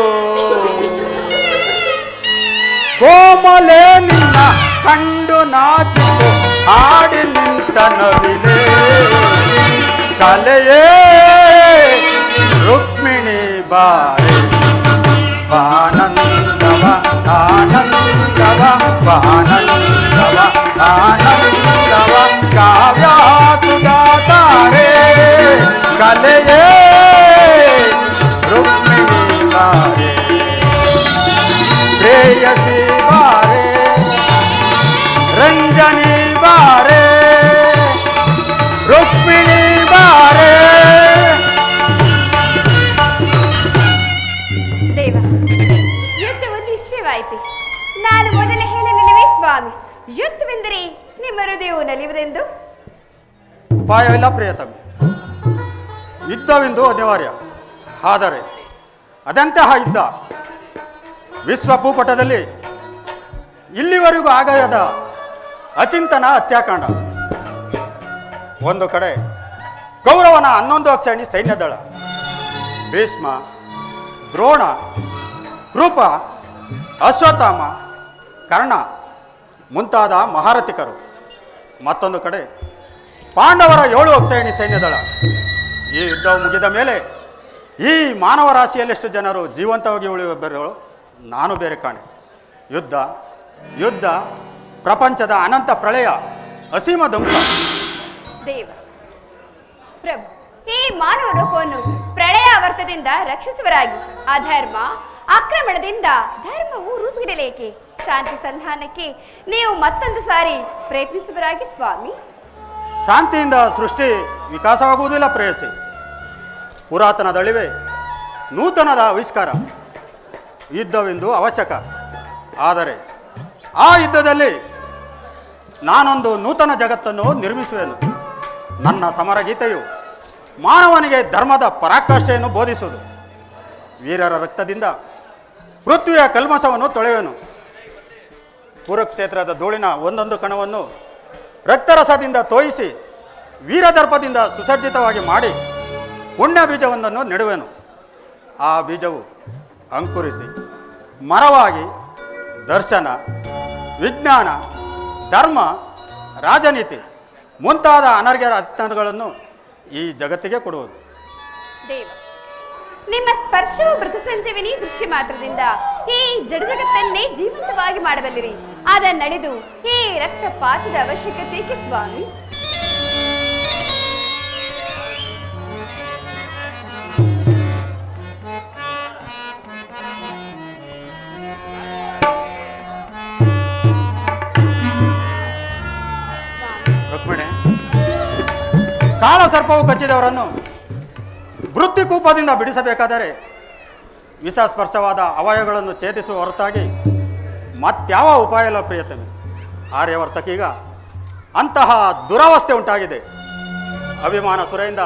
ಕೋಮಲೆ ನಿನ್ನ ಕಂಡು ನಾಚಿತು ಹಾಡಿ ನಿಂತ ನವಿಲೆ ಕಲೆಯೇ ರುಕ್ಮಿಣಿ ಬಾರೆ ಬಾನಂದವ ಆನಂದವ ಬಾನಂದವ ಆನಂದವ ಕಾವ್ಯ ಸುಧಾತಾರೆ ಕಲೆಯೇ ರುಕ್ಮಿಣಿ ಬಾರೆ ಪ್ರೇಯಸಿ ಬಾರೆ ರಂಜನಿ ಬಾರೆ ರುಕ್ಮಿಣಿ ಬಾರೆ ದೇವ, ಯುದ್ಧವು ನಿಶ್ಚಯವಾಯಿತು. ನಾನು ಮೊದಲೇ ಹೇಳಲಿಲ್ಲವೇ ಸ್ವಾಮಿ, ಯುದ್ಧವೆಂದರೆ ನಿಮ್ಮ ಹೃದಯವು ನಲಿಯುವುದೆಂದು? ಉಪಾಯವಿಲ್ಲ ಪ್ರಿಯತಮೆ, ಯುದ್ಧವೆಂದು ಅನಿವಾರ್ಯ. ಆದರೆ ಅದೆಂತಹ ಯುದ್ಧ? ವಿಶ್ವ ಭೂಪಟದಲ್ಲಿ ಇಲ್ಲಿವರೆಗೂ ಆಗದ ಅಚಿಂತನ ಹತ್ಯಾಕಾಂಡ. ಒಂದು ಕಡೆ ಕೌರವನ 11 ಅಕ್ಷರಣಿ ಸೈನ್ಯದಳ, ಭೀಷ್ಮ, ದ್ರೋಣ, ಕೃಪ, ಅಶ್ವತ್ಥಾಮ, ಕರ್ಣ ಮುಂತಾದ ಮಹಾರಥಿಕರು. ಮತ್ತೊಂದು ಕಡೆ ಪಾಂಡವರ 7 ಅಕ್ಷರಣಿ ಸೈನ್ಯದಳ. ಈ ಯುದ್ಧವು ಮುಗಿದ ಮೇಲೆ ಈ ಮಾನವ ರಾಶಿಯಲ್ಲೆಷ್ಟು ಜನರು ಜೀವಂತವಾಗಿ ಉಳಿಯುವವರು ನಾನು ಬೇರೆ ಕಾಣೆ. ಯುದ್ಧ ಯುದ್ಧ ಪ್ರಪಂಚದ ಅನಂತ ಪ್ರಳಯ, ಅಸೀಮ ಧ್ವಂಸ. ದೇವ ಪ್ರಭು, ಈ ಮಾನವ ಲೋಕವನ್ನು ಪ್ರಳಯ ಅವರ್ತದಿಂದ ರಕ್ಷಿಸುವರಾಗಿ ಅಧರ್ಮ ಆಕ್ರಮಣದಿಂದ ಧರ್ಮವು ರೂಪುಗಿಡಲೇಕೆ? ಶಾಂತಿ ಸಂಧಾನಕ್ಕೆ ನೀವು ಮತ್ತೊಂದು ಸಾರಿ ಪ್ರಯತ್ನಿಸುವರಾಗಿ ಸ್ವಾಮಿ. ಶಾಂತಿಯಿಂದ ಸೃಷ್ಟಿ ವಿಕಾಸವಾಗುವುದಿಲ್ಲ ಪ್ರೇಯಸಿ. ಪುರಾತನದಳಿವೆ ನೂತನದ ಆವಿಷ್ಕಾರ. ಯುದ್ಧವೆಂದು ಅವಶ್ಯಕ. ಆದರೆ ಆ ಯುದ್ಧದಲ್ಲಿ ನಾನೊಂದು ನೂತನ ಜಗತ್ತನ್ನು ನಿರ್ಮಿಸುವೆನು. ನನ್ನ ಸಮರ ಗೀತೆಯು ಮಾನವನಿಗೆ ಧರ್ಮದ ಪರಾಕಾಷ್ಠೆಯನ್ನು ಬೋಧಿಸುವುದು. ವೀರರ ರಕ್ತದಿಂದ ಪೃಥ್ವಿಯ ಕಲ್ಮಸವನ್ನು ತೊಳೆಯುವೆನು. ಕುರುಕ್ಷೇತ್ರದ ಧೂಳಿನ ಒಂದೊಂದು ಕಣವನ್ನು ರಕ್ತರಸದಿಂದ ತೋಯಿಸಿ ವೀರದರ್ಪದಿಂದ ಸುಸರ್ಜಿತವಾಗಿ ಮಾಡಿ ಪುಣ್ಯ ಬೀಜವೊಂದನ್ನು ನೆಡುವೆನು. ಆ ಬೀಜವು ಅಂಕುರಿಸಿ ಮರವಾಗಿ ದರ್ಶನ, ವಿಜ್ಞಾನ, ಧರ್ಮ, ರಾಜನೀತಿ ಮುಂತಾದ ಅನರ್ಘ್ಯ ರತ್ನಗಳನ್ನು ಈ ಜಗತ್ತಿಗೆ ಕೊಡುವುದು. ದೇವ, ನಿಮ್ಮ ಸ್ಪರ್ಶವು ಮೃತ ಸಂಜೀವಿನಿ ದೃಷ್ಟಿ ಮಾತ್ರದಿಂದ ಈ ಜಡ ಜಗತ್ತನ್ನೇ ಜೀವಂತವಾಗಿ ಮಾಡಬಲ್ಲಿರಿ. ಅದನ್ನಡೆದು ಈ ರಕ್ತಪಾತದ ಅವಶ್ಯಕತೆ ಏಕೆ ಸ್ವಾಮಿ? ರುಕ್ಮಿಣಿ, ಕಾಳ ಸರ್ಪವು ಕಚ್ಚಿದವರನ್ನು ಮೃತ್ಯುಕೂಪದಿಂದ ಬಿಡಿಸಬೇಕಾದರೆ ವಿಷ ಸ್ಪರ್ಶವಾದ ಅವಯವಗಳನ್ನು ಛೇದಿಸುವ ಹೊರತಾಗಿ ಮತ್ಯಾವ ಉಪಾಯ ಇಲ್ಲ ಪ್ರಿಯತಮೆ. ಆರ್ಯವರ್ತಕೀಗ ಅಂತಹ ದುರವಸ್ಥೆ ಉಂಟಾಗಿದೆ. ಅಭಿಮಾನ ಸುರೆಯಿಂದ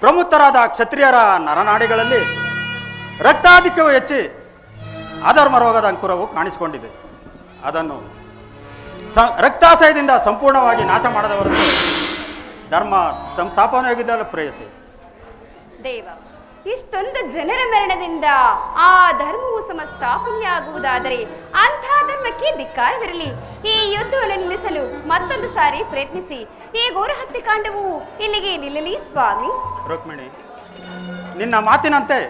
ಪ್ರಮುಖರಾದ ಕ್ಷತ್ರಿಯರ ನರನಾಡಿಗಳಲ್ಲಿ ರಕ್ತಾಧಿಕ್ಯವು ಹೆಚ್ಚಿ ಅಧರ್ಮ ರೋಗದ ಅಂಕುರವು ಕಾಣಿಸಿಕೊಂಡಿದೆ. ಅದನ್ನು ರಕ್ತಾಶಯದಿಂದ ಸಂಪೂರ್ಣವಾಗಿ ನಾಶ ಮಾಡದವರನ್ನು ಧರ್ಮ ಸಂಸ್ಥಾಪನೆಯಾಗಿದ್ದಲ್ಲ ಪ್ರೇಯಸಿ. ದೇವ, ಇಷ್ಟೊಂದು ಜನರ ಮರಣದಿಂದ ಆ ಧರ್ಮವು ಸಮಸ್ಥಾಪನೆಯಾಗುವುದಾದರೆ ಅಂಥ ಧರ್ಮಕ್ಕೆ ಧಿಕ್ಕಾರವಿರಲಿ. ಈ ಯುದ್ಧವನ್ನು ನಿಲ್ಲಿಸಲು ಮತ್ತೊಂದು ಸಾರಿ ಪ್ರಯತ್ನಿಸಿ. ಈ ಘೋರ ಹತ್ಯೆಕಾಂಡವು ಇಲ್ಲಿಗೆ ನಿಲ್ಲಲಿ ಸ್ವಾಮಿ. ರುಕ್ಮಿಣಿ, ನಿನ್ನ ಮಾತಿನಂತೆ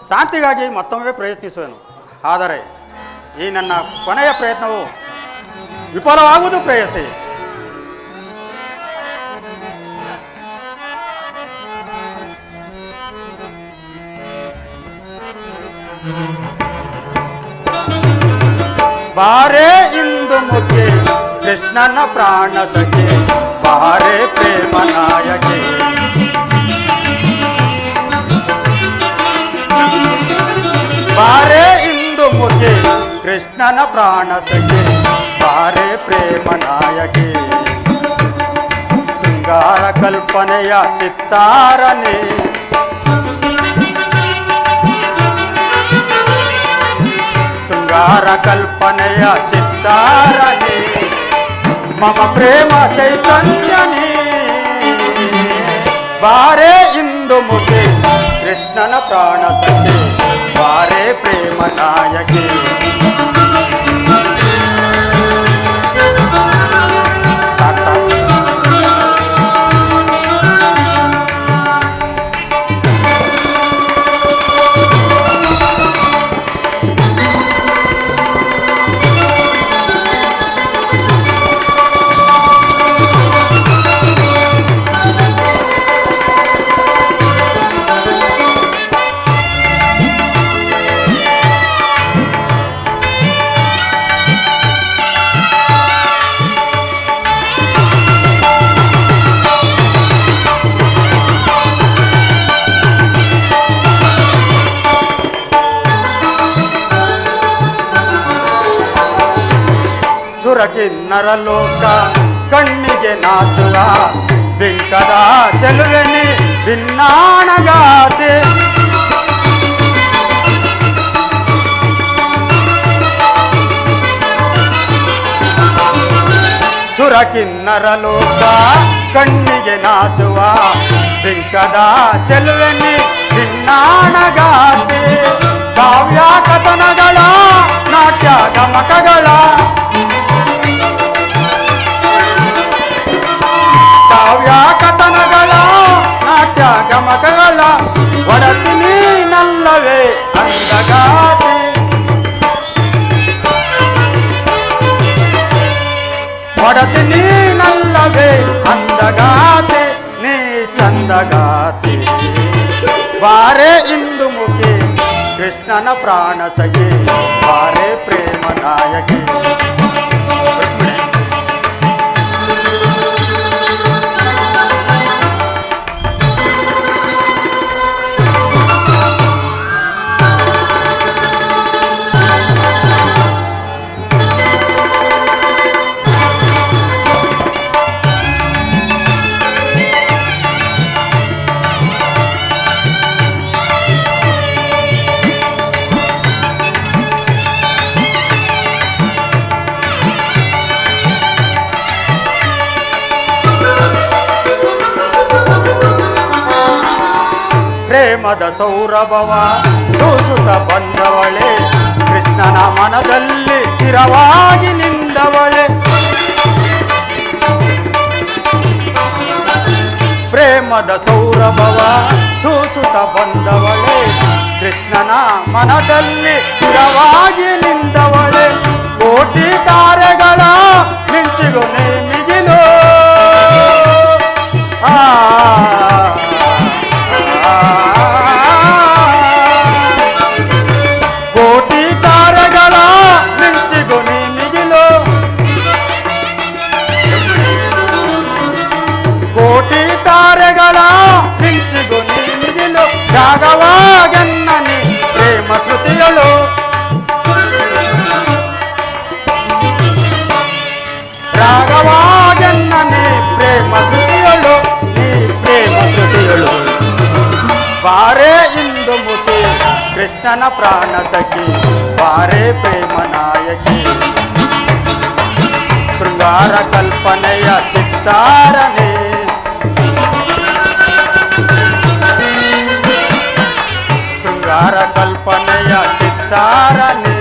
ಶಾಂತಿಗಾಗಿ ಮತ್ತೊಮ್ಮೆ ಪ್ರಯತ್ನಿಸುವೆನು. ಆದರೆ ಈ ನನ್ನ ಕೊನೆಯ ಪ್ರಯತ್ನವು ವಿಫಲವಾಗುವುದು ಪ್ರೇಯಸಿ. ಬಾರೆ ಇಂದು ಮುಖಿ ಕೃಷ್ಣನ ಪ್ರಾಣ ಸಖಿ, ಬಾರೆ ಪ್ರೇಮ ನಾಯಕಿ. ಬಾರೆ ಇಂದು ಮುಖಿ ಕೃಷ್ಣನ ಪ್ರಾಣ ಸಖಿ, ಬಾರೆ ಪ್ರೇಮ ನಾಯಕಿ. ಶೃಂಗಾರ ಕಲ್ಪನೆಯ ಚಿತ್ತಾರನೆ, ಶೃಂಗಾರ ಕಲ್ಪನೆಯ ಚಿತ್ತಾರನೆ, ಮಮ ಪ್ರೇಮ ಚೈತನ್ಯನೇ. ಬಾರೆ ಇಂದು ಮುಖಿ ಕೃಷ್ಣನ ಪ್ರಾಣ ಸಖಿ, ಬಾರೆ ಪ್ರೇಮ ನಾಯಕಿ. ಸುರಕಿನ್ನರ ಲೋಕ ಕಣ್ಣಿಗೆ ನಾಚುವ ಬಿಂಕದ ಚೆಲುವೆನಿ ಭಿನ್ನಾಣಗಾತೆ. ಸುರಕಿನ್ನರ ಲೋಕ ಕಣ್ಣಿಗೆ ನಾಚುವ ಬಿಂಕದ ಚೆಲುವೆನಿ ಭಿನ್ನಾಣಗಾತೆ. ಕಾವ್ಯ ಕಥನಗಳ ನಾಟ್ಯ ಗಮಕಗಳ, ಕಾವ್ಯ ಕಥನಗಳ ನಾಟ್ಯ ಗಮಕಗಳ ಒಡತಿ ನೀನಲ್ಲವೇ ಅಂದಗಾತಿ. ಒಡತಿ ನೀನಲ್ಲವೇ ಅಂದಗಾತಿ, ನೀ ಚಂದಗಾತಿ. ಬಾರೆ ಇಂದು ಮುಖಿ ಕೃಷ್ಣನ ಪ್ರಾಣ ಸಖಿ, ಬಾರೆ ಪ್ರೇಮ ನಾಯಕಿ. ಪ್ರೇಮದ ಸೌರಭವ ಸೂಸುತ್ತ ಬಂದವಳೆ, ಕೃಷ್ಣನ ಮನದಲ್ಲಿ ಸ್ಥಿರವಾಗಿ ನಿಂದವಳೆ. ಪ್ರೇಮದ ಸೌರಭವ ಸೂಸುತ್ತ ಬಂದವಳೆ, ಕೃಷ್ಣನ ಮನದಲ್ಲಿ ಸ್ಥಿರವಾಗಿ ನಿಂದವಳೆ. ಕೋಟಿ ತಾರೆಗಳ ಮಿಂಚಿಗೂ ಮಿಗಿಲು, ಕೋಟಿ ತಾರೆಗಳ ಮಿಂಚಿಗೂ ಮಿಗಿಲು, ಕೋಟಿ ತಾರೆಗಳ ಮಿಂಚಿಗೂ ಕೃಷ್ಣನ ಪ್ರಾಣ ಸಖಿ ಬಾರೆ ಪ್ರೇಮ ನಾಯಕಿ ಶೃಂಗಾರ ಕಲ್ಪನೆಯ ಚಿತ್ತಾರನೆ ಶೃಂಗಾರ ಕಲ್ಪನೆಯ ಚಿತ್ತಾರನೆ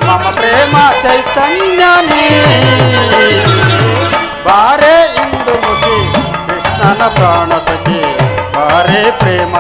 ಮಮ ಪ್ರೇಮ ಚೈತನ್ಯನೇ ಬಾರೆ ಇಂದು ಮುಖಿ ಕೃಷ್ಣನ ಪ್ರಾಣ ಸಖಿ ಬಾರೆ ಪ್ರೇಮ